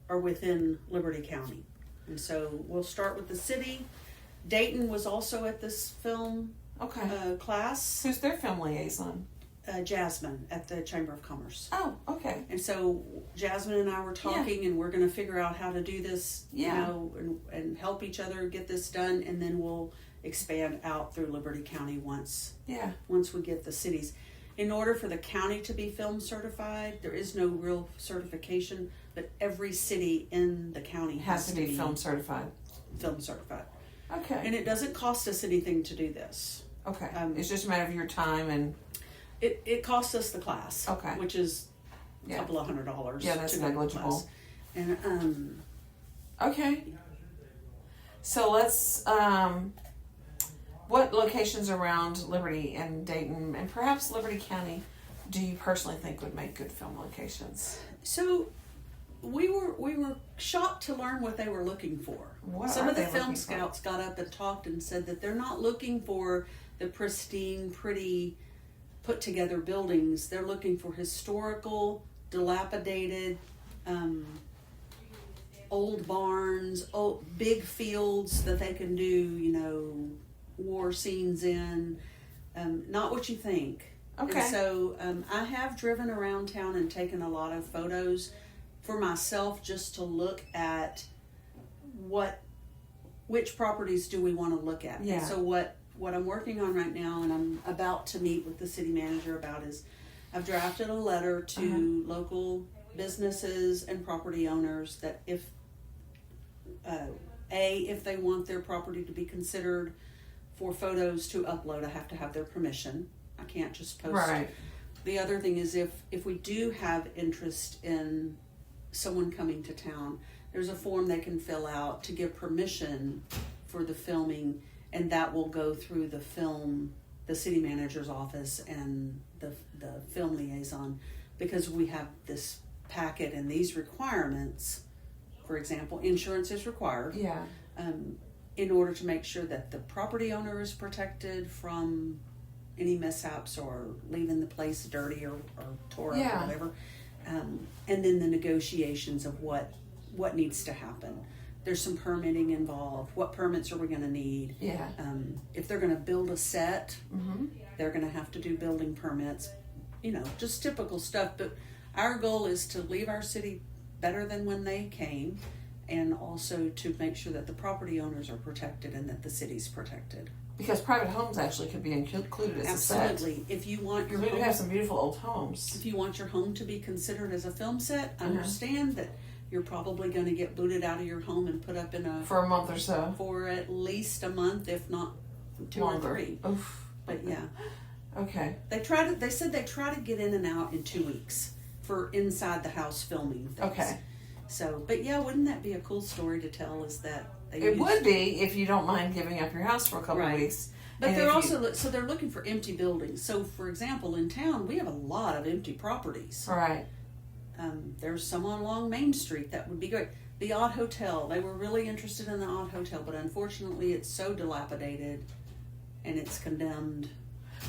Speaker 2: are within Liberty County. And so we'll start with the city. Dayton was also at this film class.
Speaker 1: Who's their film liaison?
Speaker 2: Jasmine at the Chamber of Commerce.
Speaker 1: Oh, okay.
Speaker 2: And so Jasmine and I were talking, and we're going to figure out how to do this, and help each other get this done, and then we'll expand out through Liberty County once we get the cities. In order for the county to be film certified, there is no real certification, but every city in the county has to be
Speaker 1: film certified.
Speaker 2: Film certified.
Speaker 1: Okay.
Speaker 2: And it doesn't cost us anything to do this.
Speaker 1: Okay. It's just a matter of your time and...
Speaker 2: It costs us the class.
Speaker 1: Okay.
Speaker 2: Which is a couple of $100.
Speaker 1: Yeah, that's negligible.
Speaker 2: And,
Speaker 1: okay. So let's... what locations around Liberty and Dayton, and perhaps Liberty County, do you personally think would make good film locations?
Speaker 2: So... We were shocked to learn what they were looking for. Some of the film scouts got up and talked and said that they're not looking for the pristine, pretty, put together buildings. They're looking for historical, dilapidated, old barns, big fields that they can do, war scenes in. Not what you think.
Speaker 1: Okay.
Speaker 2: And so I have driven around town and taken a lot of photos for myself, just to look at which properties do we want to look at.
Speaker 1: Yeah.
Speaker 2: And so what I'm working on right now, and I'm about to meet with the city manager about, is I've drafted a letter to local businesses and property owners that if they want their property to be considered for photos to upload, I have to have their permission. I can't just post.
Speaker 1: Right.
Speaker 2: The other thing is if we do have interest in someone coming to town, there's a form they can fill out to give permission for the filming, and that will go through the city manager's office and the film liaison, because we have this packet and these requirements. For example, insurance is required.
Speaker 1: Yeah.
Speaker 2: In order to make sure that the property owner is protected from any mishaps or leaving the place dirty or tore up or whatever. And then the negotiations of what needs to happen. There's some permitting involved. What permits are we going to need?
Speaker 1: Yeah.
Speaker 2: If they're going to build a set, they're going to have to do building permits. Just typical stuff. But our goal is to leave our city better than when they came, and also to make sure that the property owners are protected and that the city's protected.
Speaker 1: Because private homes actually could be included as a set.
Speaker 2: Absolutely. If you want your
Speaker 1: we
Speaker 2: home,
Speaker 1: have some beautiful old homes.
Speaker 2: If you want your home to be considered as a film set, understand that you're probably going to get booted out of your home and put up in
Speaker 1: for a month or so.
Speaker 2: For at least a month, if not 2
Speaker 1: Longer.
Speaker 2: or 3.
Speaker 1: Oof.
Speaker 2: But yeah.
Speaker 1: Okay.
Speaker 2: They said they try to get in and out in 2 weeks for inside the house filming things.
Speaker 1: Okay.
Speaker 2: So, but yeah, wouldn't that be a cool story to tell? Is that
Speaker 1: it would be if you don't mind giving up your house for a couple of weeks.
Speaker 2: But they're also they're looking for empty buildings. So, for example, in town we have a lot of empty properties.
Speaker 1: Right.
Speaker 2: There's some along Main Street that would be great. The Odd Hotel. They were really interested in the Odd Hotel, but unfortunately, it's so dilapidated and it's condemned.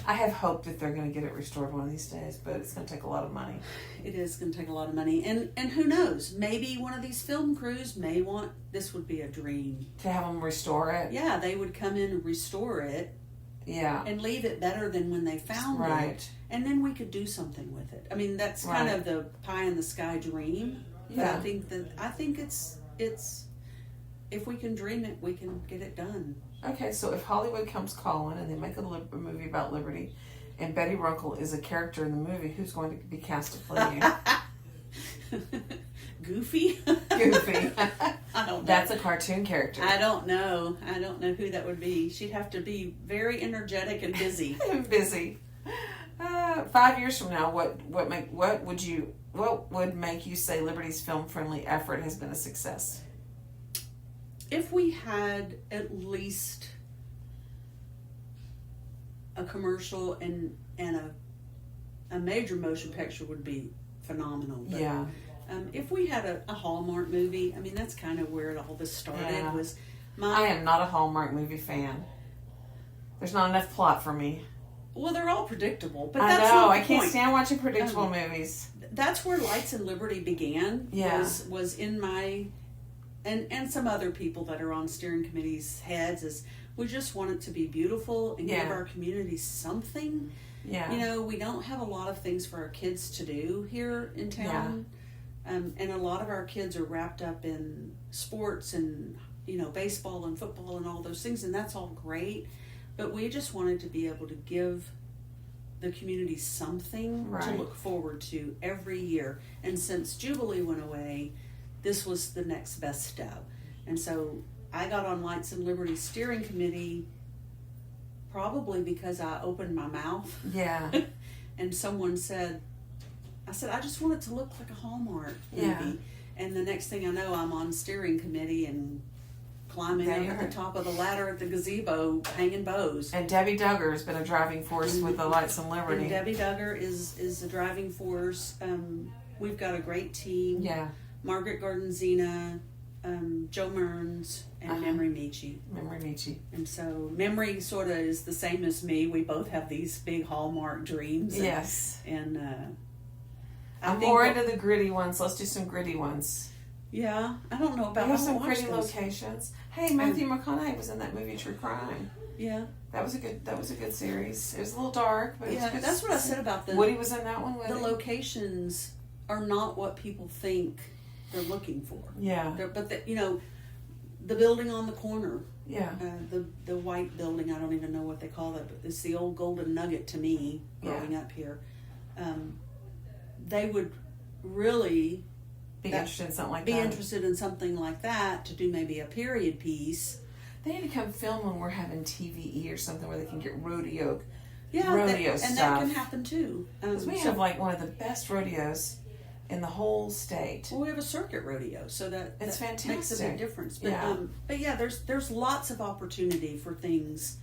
Speaker 1: I have hope that they're going to get it restored one of these days, but it's going to take a lot of money.
Speaker 2: It is going to take a lot of money. And who knows? Maybe one of these film crews may want, this would be a dream.
Speaker 1: To have them restore it?
Speaker 2: Yeah, they would come in and restore it.
Speaker 1: Yeah. And
Speaker 2: leave it better than when they found it. And then we could do something with it. I mean, that's kind of the pie in the sky dream.
Speaker 1: Yeah.
Speaker 2: But I think it's if we can dream it, we can get it done.
Speaker 1: Okay, so if Hollywood comes calling and they make a movie about Liberty, and Betty Runkle is a character in the movie, who's going to be cast to play you?
Speaker 2: Goofy?
Speaker 1: Goofy.
Speaker 2: I don't know.
Speaker 1: That's a cartoon character.
Speaker 2: I don't know who that would be. She'd have to be very energetic and busy.
Speaker 1: Busy. 5 years from now, what would make you say Liberty's film-friendly effort has been a success?
Speaker 2: If we had at least a commercial and a major motion picture would be phenomenal. But,
Speaker 1: yeah.
Speaker 2: If we had a Hallmark movie, I mean, that's kind of where all this started.
Speaker 1: Yeah. I am not a Hallmark movie fan. There's not enough plot for me.
Speaker 2: Well, they're all predictable, but
Speaker 1: I
Speaker 2: that's
Speaker 1: know.
Speaker 2: not the
Speaker 1: I can't
Speaker 2: point.
Speaker 1: stand watching predictable movies.
Speaker 2: That's where Lights and Liberty began.
Speaker 1: Yeah.
Speaker 2: Was in my and some other people that are on steering committees' heads is we just want it to be beautiful and give our community something.
Speaker 1: Yeah.
Speaker 2: You know, we don't have a lot of things for our kids to do here in town. And a lot of our kids are wrapped up in sports and, you know, baseball and football and all those things, and that's all great. But we just wanted to be able to give the community something to look forward to every year. And since Jubilee went away, this was the next best step. And so I got on Lights and Liberty Steering Committee probably because I opened my mouth.
Speaker 1: Yeah.
Speaker 2: And someone said, I said, I just want it to look like a Hallmark movie.
Speaker 1: Yeah.
Speaker 2: And the next thing I know, I'm on steering committee and climbing up at the top of the ladder at the gazebo, hanging bows.
Speaker 1: And Debbie Duggar has been a driving force with the Lights and Liberty.
Speaker 2: And Debbie Duggar is the driving force. We've got a great team.
Speaker 1: Yeah.
Speaker 2: Margaret Gardenzina, Joe Mearns, and Memory Michi.
Speaker 1: Memory Michi.
Speaker 2: And so Memory sort of is the same as me. We both have these big Hallmark dreams. And,
Speaker 1: yes.
Speaker 2: And
Speaker 1: I'm more into the gritty ones. Let's do some gritty ones.
Speaker 2: Yeah, I don't know about.
Speaker 1: We have some pretty locations. Hey, Matthew McConaughey was in that movie True Crime.
Speaker 2: Yeah,
Speaker 1: that was a good series. It was a little dark, but it was good.
Speaker 2: That's what I said about the.
Speaker 1: Woody was in that one.
Speaker 2: The locations are not what people think they're looking for.
Speaker 1: Yeah,
Speaker 2: but you know, the building on the corner.
Speaker 1: Yeah.
Speaker 2: The white building. I don't even know what they call it, but it's the old Golden Nugget to me growing up here. They would really
Speaker 1: be interested in something like
Speaker 2: that.
Speaker 1: Be
Speaker 2: interested in something like that to do maybe a period piece.
Speaker 1: They need to come film when we're having TVE or something where they can get rodeo
Speaker 2: stuff.
Speaker 1: And
Speaker 2: that can happen too.
Speaker 1: Because we have like one of the best rodeos in the whole state.
Speaker 2: Well, we have a circuit rodeo, so that
Speaker 1: fantastic.
Speaker 2: Makes a big difference. But there's lots of opportunity for things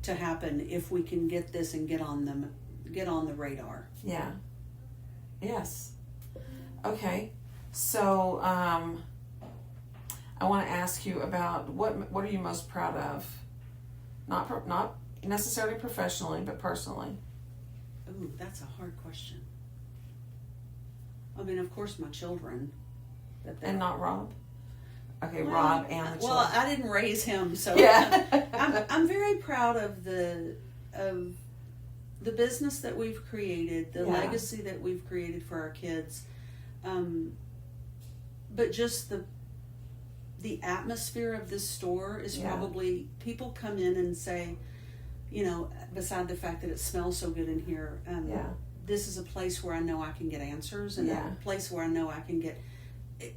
Speaker 2: to happen if we can get this and get on the radar.
Speaker 1: Yeah. Yes. Okay. So I want to ask you about what are you most proud of? Not necessarily professionally, but personally.
Speaker 2: Ooh, that's a hard question. I mean, of course, my children.
Speaker 1: And not Rob? Okay, well, Rob and the children.
Speaker 2: Well, I didn't raise him, so
Speaker 1: yeah.
Speaker 2: I'm very proud of the business that we've created, the legacy that we've created for our kids. But just the atmosphere of this store is probably, people come in and say, you know, beside the fact that it smells so good in here, this is a place where I know I can get answers, and a place where I know I can get.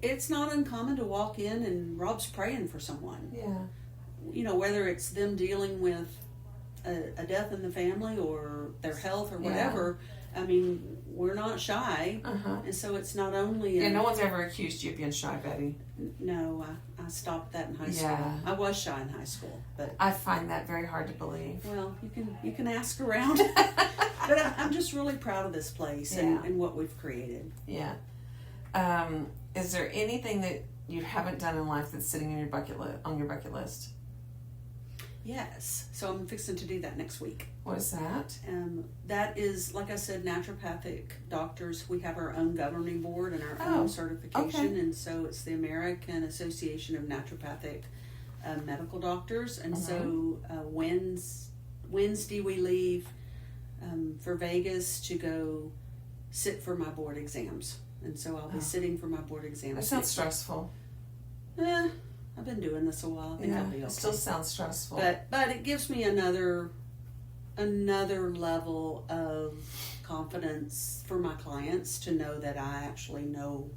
Speaker 2: It's not uncommon to walk in and Rob's praying for someone.
Speaker 1: Yeah.
Speaker 2: You know, whether it's them dealing with a death in the family or their health or whatever. I mean, we're not shy, and so it's not only.
Speaker 1: No one's ever accused you of being shy, Betty.
Speaker 2: No, I stopped that in high school. I was shy in high school, but
Speaker 1: I find that very hard to believe.
Speaker 2: Well, you can ask around, but I'm just really proud of this place and what we've created.
Speaker 1: Yeah. Is there anything that you haven't done in life that's sitting on your bucket list?
Speaker 2: Yes. So I'm fixing to do that next week.
Speaker 1: What is that?
Speaker 2: That is, like I said, naturopathic doctors. We have our own governing board and our own certification. Okay. And so it's the American Association of Naturopathic Medical Doctors. And so Wednesday we leave for Vegas to go sit for my board exams. And so I'll be sitting for my board exams.
Speaker 1: That sounds stressful.
Speaker 2: I've been doing this a while. I think I'll be okay.
Speaker 1: It still sounds stressful.
Speaker 2: But it gives me another level of confidence for my clients to know that I actually know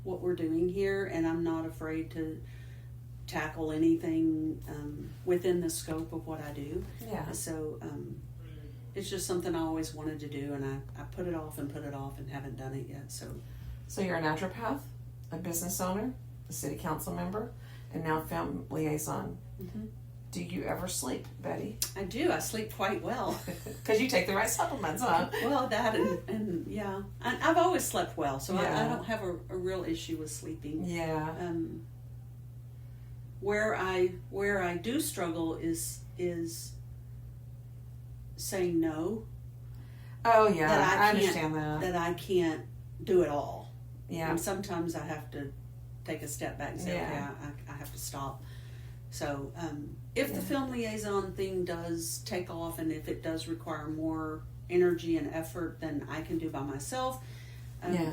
Speaker 2: what we're doing here, and I'm not afraid to tackle anything within the scope of what I do.
Speaker 1: Yeah.
Speaker 2: So it's just something I always wanted to do, and I put it off and haven't done it yet.
Speaker 1: So you're a naturopath, a business owner, a city council member, and now film liaison. Mm-hmm. Do you ever sleep, Betty?
Speaker 2: I do. I sleep quite well.
Speaker 1: Because you take the right supplements, huh?
Speaker 2: Well, that and yeah. I've always slept well, so I don't have a real issue with sleeping.
Speaker 1: Yeah.
Speaker 2: Where I do struggle is saying no.
Speaker 1: Oh, yeah. I understand that.
Speaker 2: That I can't do it all.
Speaker 1: Yeah.
Speaker 2: And sometimes I have to take a step back and say,
Speaker 1: Yeah.
Speaker 2: okay, I have to stop. So if the film liaison thing does take off, and if it does require more energy and effort than I can do by myself,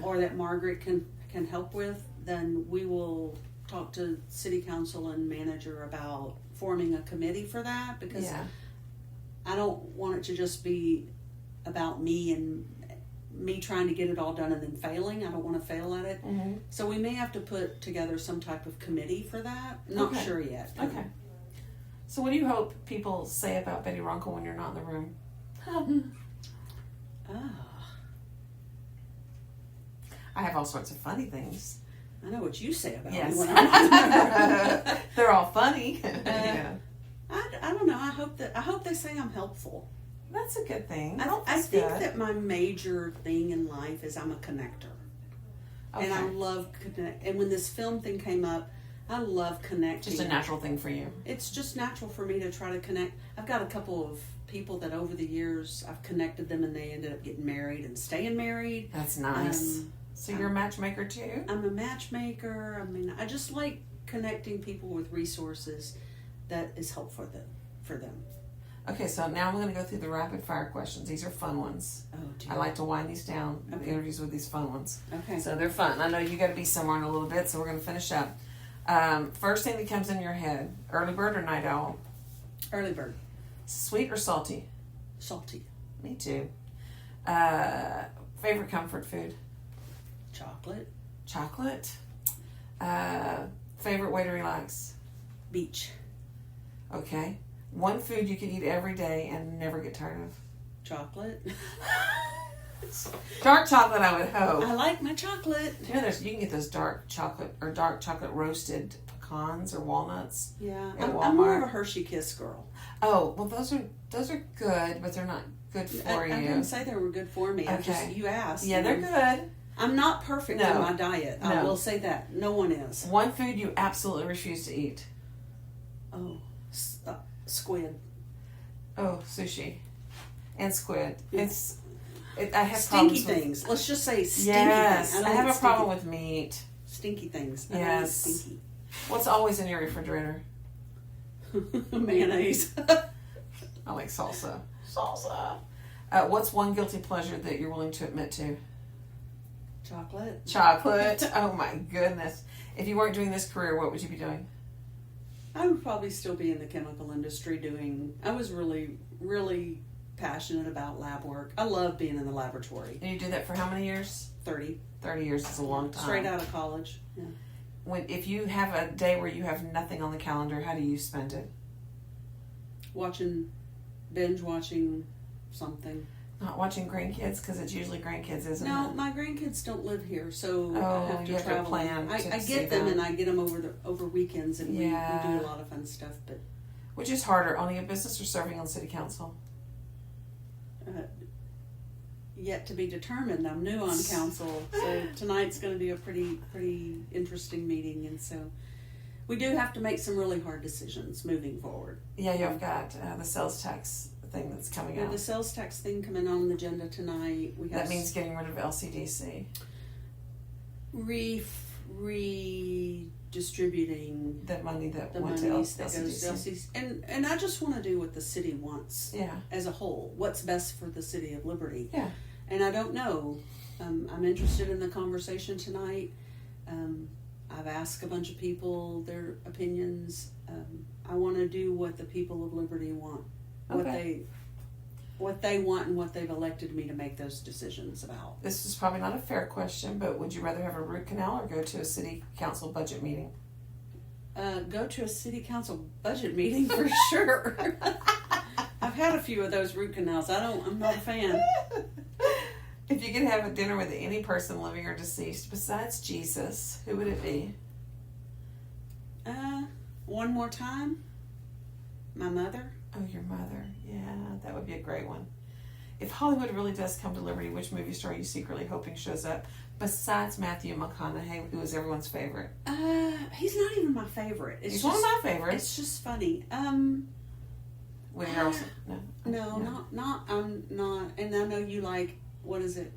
Speaker 2: or that Margaret can help with, then we will talk to city council and manager about forming a committee for that, because I don't want it to just be about me and me trying to get it all done and then failing. I don't want to fail at it.
Speaker 1: Mm-hmm.
Speaker 2: So we may have to put together some type of committee for that. Not sure yet.
Speaker 1: Okay. So what do you hope people say about Betty Runkle when you're not in the room? I have all sorts of funny things.
Speaker 2: I know what you say about
Speaker 1: Yes.
Speaker 2: me when I'm
Speaker 1: They're all funny. Yeah.
Speaker 2: I don't know. I hope they say I'm helpful.
Speaker 1: That's a good thing.
Speaker 2: I think that my major thing in life is I'm a connector.
Speaker 1: Okay.
Speaker 2: And I love connect. And when this film thing came up, I love connecting.
Speaker 1: Just a natural thing for you.
Speaker 2: It's just natural for me to try to connect. I've got a couple of people that over the years I've connected them and they ended up getting married and staying married.
Speaker 1: That's nice. So you're a matchmaker too?
Speaker 2: I'm a matchmaker. I mean, I just like connecting people with resources that is helpful for them.
Speaker 1: Okay, so now I'm going to go through the rapid fire questions. These are fun ones.
Speaker 2: Oh, dear.
Speaker 1: I like to wind these down, the
Speaker 2: Okay.
Speaker 1: interviews with these fun ones.
Speaker 2: Okay.
Speaker 1: So they're fun. I know you got to be somewhere in a little bit, so we're going to finish up. First thing that comes in your head, early bird or night owl?
Speaker 2: Early bird.
Speaker 1: Sweet or salty?
Speaker 2: Salty.
Speaker 1: Me too. Favorite comfort food?
Speaker 2: Chocolate.
Speaker 1: Chocolate. Favorite way to relax?
Speaker 2: Beach.
Speaker 1: Okay. One food you could eat every day and never get tired of?
Speaker 2: Chocolate.
Speaker 1: Dark chocolate, I would hope.
Speaker 2: I like my chocolate.
Speaker 1: You know, you can get those dark chocolate roasted pecans or walnuts.
Speaker 2: Yeah,
Speaker 1: at
Speaker 2: I'm more of
Speaker 1: Walmart.
Speaker 2: a Hershey Kiss girl.
Speaker 1: Oh, well, those are good, but they're not good for you.
Speaker 2: I didn't say they were good for me.
Speaker 1: Okay.
Speaker 2: You asked.
Speaker 1: Yeah, they're good.
Speaker 2: I'm not perfect
Speaker 1: No.
Speaker 2: in my diet. I
Speaker 1: No.
Speaker 2: will say that. No one is.
Speaker 1: One food you absolutely refuse to eat.
Speaker 2: Oh, squid.
Speaker 1: Oh, sushi and squid.
Speaker 2: Yeah.
Speaker 1: I have
Speaker 2: Stinky
Speaker 1: problems with-
Speaker 2: things. Let's just say stinky
Speaker 1: Yes,
Speaker 2: things.
Speaker 1: I have a problem with meat.
Speaker 2: Stinky things. I
Speaker 1: Yes.
Speaker 2: like stinky.
Speaker 1: What's always in your refrigerator?
Speaker 2: Mayonnaise.
Speaker 1: I like salsa. What's one guilty pleasure that you're willing to admit to?
Speaker 2: Chocolate.
Speaker 1: Chocolate. Oh my goodness. If you weren't doing this career, what would you be doing?
Speaker 2: I would probably still be in the chemical industry I was really, really passionate about lab work. I love being in the laboratory.
Speaker 1: And you did that for how many years?
Speaker 2: 30.
Speaker 1: 30 years is a long time.
Speaker 2: Straight out of college. Yeah.
Speaker 1: If you have a day where you have nothing on the calendar, how do you spend it?
Speaker 2: Binge watching something.
Speaker 1: Not watching grandkids, because it's usually grandkids, isn't it?
Speaker 2: No, my grandkids don't live here, so I have to
Speaker 1: you have to
Speaker 2: travel.
Speaker 1: plan
Speaker 2: I
Speaker 1: to see
Speaker 2: get them,
Speaker 1: them.
Speaker 2: and I get them over weekends, and we do
Speaker 1: Yeah.
Speaker 2: a lot of fun stuff. But
Speaker 1: Which is harder, owning a business or serving on city council?
Speaker 2: yet to be determined. I'm new on council, so tonight's going to be a pretty interesting meeting, and so we do have to make some really hard decisions moving forward.
Speaker 1: Yeah, you've got the sales tax thing that's coming
Speaker 2: We have
Speaker 1: out.
Speaker 2: the sales tax thing coming on the agenda tonight. We have
Speaker 1: That means getting rid of LCDC.
Speaker 2: redistributing
Speaker 1: The money that
Speaker 2: the
Speaker 1: went to
Speaker 2: monies that goes to
Speaker 1: LCDC.
Speaker 2: LCDC. And I just want to do what the city wants
Speaker 1: Yeah.
Speaker 2: as a whole. What's best for the city of Liberty.
Speaker 1: Yeah.
Speaker 2: And I don't know. I'm interested in the conversation tonight. I've asked a bunch of people their opinions. I want to do what the people of Liberty want.
Speaker 1: Okay.
Speaker 2: What they want and what they've elected me to make those decisions about.
Speaker 1: This is probably not a fair question, but would you rather have a root canal or go to a city council budget meeting?
Speaker 2: Go to a city council budget meeting for sure. I've had a few of those root canals. I'm not a fan.
Speaker 1: If you could have a dinner with any person living or deceased besides Jesus, who would it be?
Speaker 2: One more time. My mother.
Speaker 1: Oh, your mother. Yeah, that would be a great one. If Hollywood really does come to Liberty, which movie star are you secretly hoping shows up besides Matthew McConaughey, who is everyone's favorite?
Speaker 2: He's not even my favorite.
Speaker 1: He's one of my favorites.
Speaker 2: It's just funny.
Speaker 1: Woody Harrelson.
Speaker 2: No, not. I'm not. And I know you like. What is it?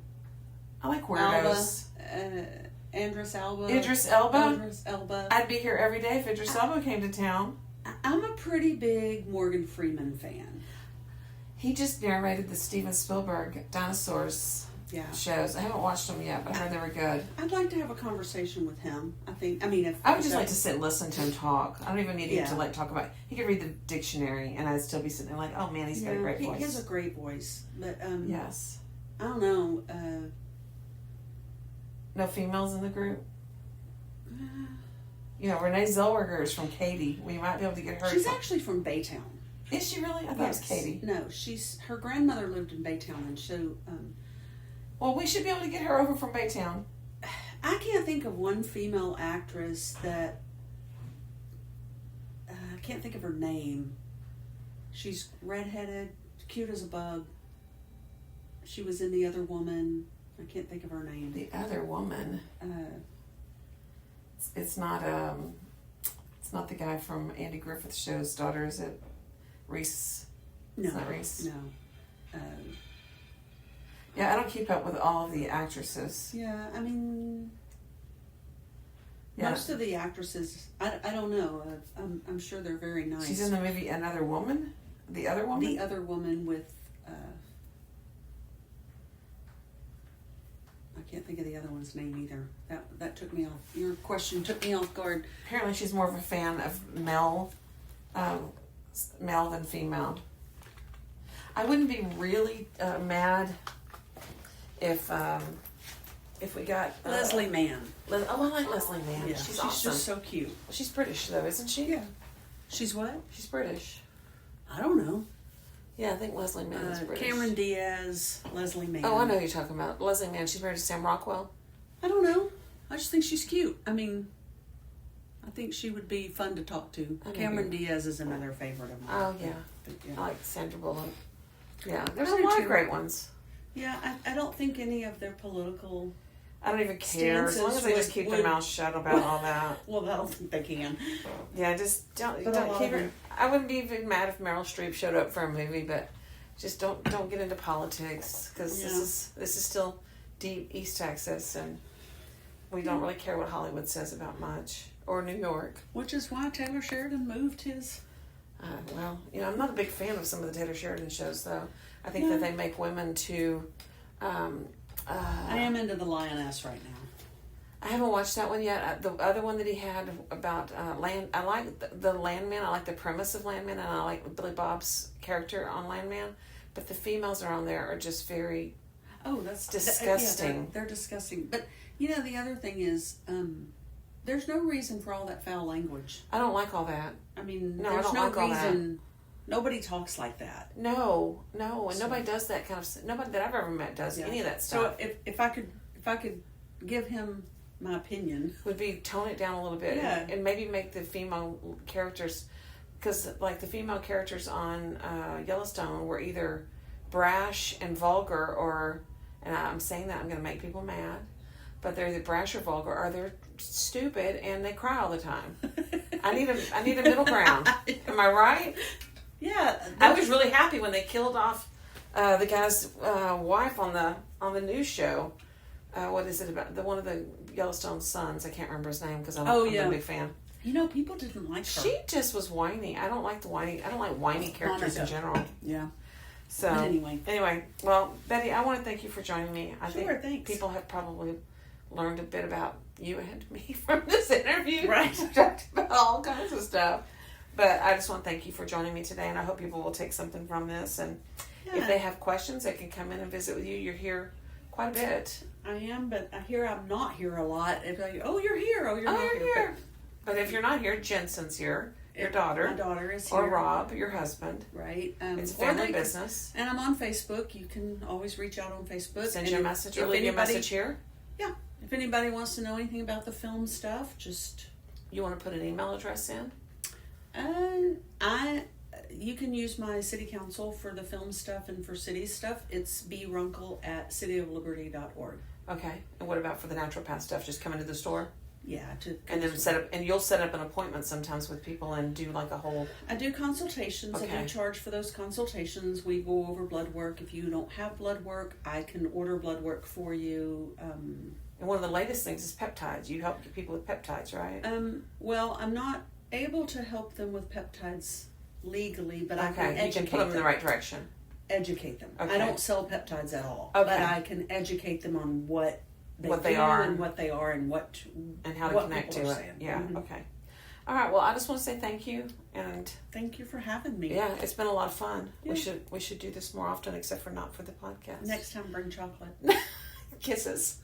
Speaker 1: I like weirdos.
Speaker 2: Idris Elba.
Speaker 1: Idris Elba?
Speaker 2: Idris Elba.
Speaker 1: I'd be here every day if Idris Elba came to town.
Speaker 2: I'm a pretty big Morgan Freeman fan.
Speaker 1: He just narrated the Steven Spielberg dinosaurs shows. I haven't watched them yet, but I heard they were good.
Speaker 2: I'd like to have a conversation with him. I would
Speaker 1: just like to sit and listen to him talk. I don't even need him to talk about. He could read the dictionary, and I'd still be sitting there like, oh man, he's got a great voice.
Speaker 2: He has a great voice, but
Speaker 1: yes.
Speaker 2: I don't know.
Speaker 1: No females in the group. Renee Zellweger is from Katy. We might be able to get her.
Speaker 2: She's actually from Baytown.
Speaker 1: Is she really? I thought it was Katy.
Speaker 2: No, her grandmother lived in Baytown, and so.
Speaker 1: Well, we should be able to get her over from Baytown.
Speaker 2: I can't think of one female actress that. I can't think of her name. She's redheaded, cute as a bug. She was in The Other Woman. I can't think of her name.
Speaker 1: The Other Woman. It's not the guy from Andy Griffith's show's daughter, is it? Reese.
Speaker 2: No,
Speaker 1: it's not Reese.
Speaker 2: No.
Speaker 1: Yeah, I don't keep up with all of the actresses.
Speaker 2: Yeah, I mean, most of the actresses, I don't know. I'm sure they're very nice.
Speaker 1: She's in the movie Another Woman? The Other Woman?
Speaker 2: The Other Woman with, I can't think of the other one's name either. That took me off. Your question took me off guard.
Speaker 1: Apparently she's more of a fan of male than female. I wouldn't be really mad if we got
Speaker 2: Leslie Mann.
Speaker 1: I like Leslie Mann.
Speaker 2: Yeah,
Speaker 1: she's
Speaker 2: she's
Speaker 1: awesome.
Speaker 2: just so cute.
Speaker 1: She's British though, isn't she?
Speaker 2: Yeah. She's what?
Speaker 1: She's British.
Speaker 2: I don't know.
Speaker 1: Yeah, I think Leslie Mann is British.
Speaker 2: Cameron Diaz, Leslie Mann.
Speaker 1: Oh, I know who you're talking about. Leslie Mann. She's married to Sam Rockwell.
Speaker 2: I don't know. I just think she's cute. I mean, I think she would be fun to talk to. Cameron Diaz is another favorite of mine.
Speaker 1: Oh, yeah.
Speaker 2: But, yeah.
Speaker 1: I like Sandra Bullock. Yeah, there's
Speaker 2: I
Speaker 1: a
Speaker 2: do
Speaker 1: lot
Speaker 2: too.
Speaker 1: of great ones.
Speaker 2: Yeah, I don't think any of their political...
Speaker 1: I don't even care. As long as they just keep their mouth shut about all that.
Speaker 2: Well, I don't think they can.
Speaker 1: Yeah, just don't keep it. I wouldn't be even mad if Meryl Streep showed up for a movie, but just don't get into politics because this is still deep East Texas, and we don't really care what Hollywood says about much, or New York.
Speaker 2: Which is why Taylor Sheridan moved his...
Speaker 1: Well, I'm not a big fan of some of the Taylor Sheridan shows, though. I think that they make women too...
Speaker 2: I am into The Lioness right now.
Speaker 1: I haven't watched that one yet. The other one that he had about land, I like the Landman. I like the premise of Landman, and I like Billy Bob's character on Landman. But the females are on there are just very
Speaker 2: that's
Speaker 1: disgusting.
Speaker 2: They're disgusting. But, the other thing is, there's no reason for all that foul language.
Speaker 1: I don't like all that.
Speaker 2: I mean,
Speaker 1: no,
Speaker 2: there's
Speaker 1: I don't
Speaker 2: no
Speaker 1: like all
Speaker 2: reason. Nobody talks like that.
Speaker 1: No, and nobody does that kind of. Nobody that I've ever met does any of that stuff.
Speaker 2: So if I could give him my opinion,
Speaker 1: would be tone it down a little bit, and maybe make the female characters, because like the female characters on Yellowstone were either brash and vulgar, or, and I'm saying that I'm going to make people mad, but they're either brash or vulgar, or they're stupid and they cry all the time. I need a middle ground. Am I right?
Speaker 2: Yeah,
Speaker 1: I was really happy when they killed off the guy's wife on the news show. What is it about? One of the Yellowstone sons. I can't remember his name because I'm a big fan.
Speaker 2: People didn't like her.
Speaker 1: She just was whiny. I don't like whiny characters in general.
Speaker 2: Yeah.
Speaker 1: So
Speaker 2: but anyway,
Speaker 1: well, Betty, I want to thank you for joining me. I think
Speaker 2: thanks.
Speaker 1: People have probably learned a bit about you and me from this interview.
Speaker 2: Right.
Speaker 1: We talked about all kinds of stuff. But I just want to thank you for joining me today, and I hope people will take something from this. And if they have questions, they can come in and visit with you. You're here quite a bit.
Speaker 2: I am, but I hear I'm not here a lot. If you're here. Oh, you're not
Speaker 1: here. But if you're not here, Jensen's here. Your daughter.
Speaker 2: My daughter is here.
Speaker 1: Or Rob, your husband.
Speaker 2: Right.
Speaker 1: It's a family business.
Speaker 2: And I'm on Facebook. You can always reach out on Facebook.
Speaker 1: Send you a message or leave you a message here.
Speaker 2: Yeah. If anybody wants to know anything about the film stuff, just...
Speaker 1: You want to put an email address in?
Speaker 2: You can use my city council for the film stuff and for city stuff. It's brunkle@cityofliberty.org.
Speaker 1: Okay. And what about for the naturopath stuff? Just come into the store?
Speaker 2: Yeah.
Speaker 1: And then you'll set up an appointment sometimes with people and do like a whole...
Speaker 2: I do consultations.
Speaker 1: Okay.
Speaker 2: I do charge for those consultations. We go over blood work. If you don't have blood work, I can order blood work for you.
Speaker 1: And one of the latest things is peptides. You help people with peptides, right?
Speaker 2: Well, I'm not able to help them with peptides legally, but I can
Speaker 1: Okay, you
Speaker 2: educate
Speaker 1: can put them in the right direction.
Speaker 2: Educate them.
Speaker 1: Okay.
Speaker 2: I don't sell peptides at all,
Speaker 1: Okay.
Speaker 2: but I can educate them on what they
Speaker 1: are
Speaker 2: and what they are and
Speaker 1: and how to
Speaker 2: what
Speaker 1: connect to
Speaker 2: people
Speaker 1: it.
Speaker 2: are saying.
Speaker 1: Yeah.
Speaker 2: Mhm.
Speaker 1: Okay. All right. Well, I just want to say thank you, and
Speaker 2: Thank you for having me.
Speaker 1: yeah, it's been a lot of fun.
Speaker 2: Yeah.
Speaker 1: We should do this more often, except for not for the podcast.
Speaker 2: Next time, bring chocolate.
Speaker 1: Kisses.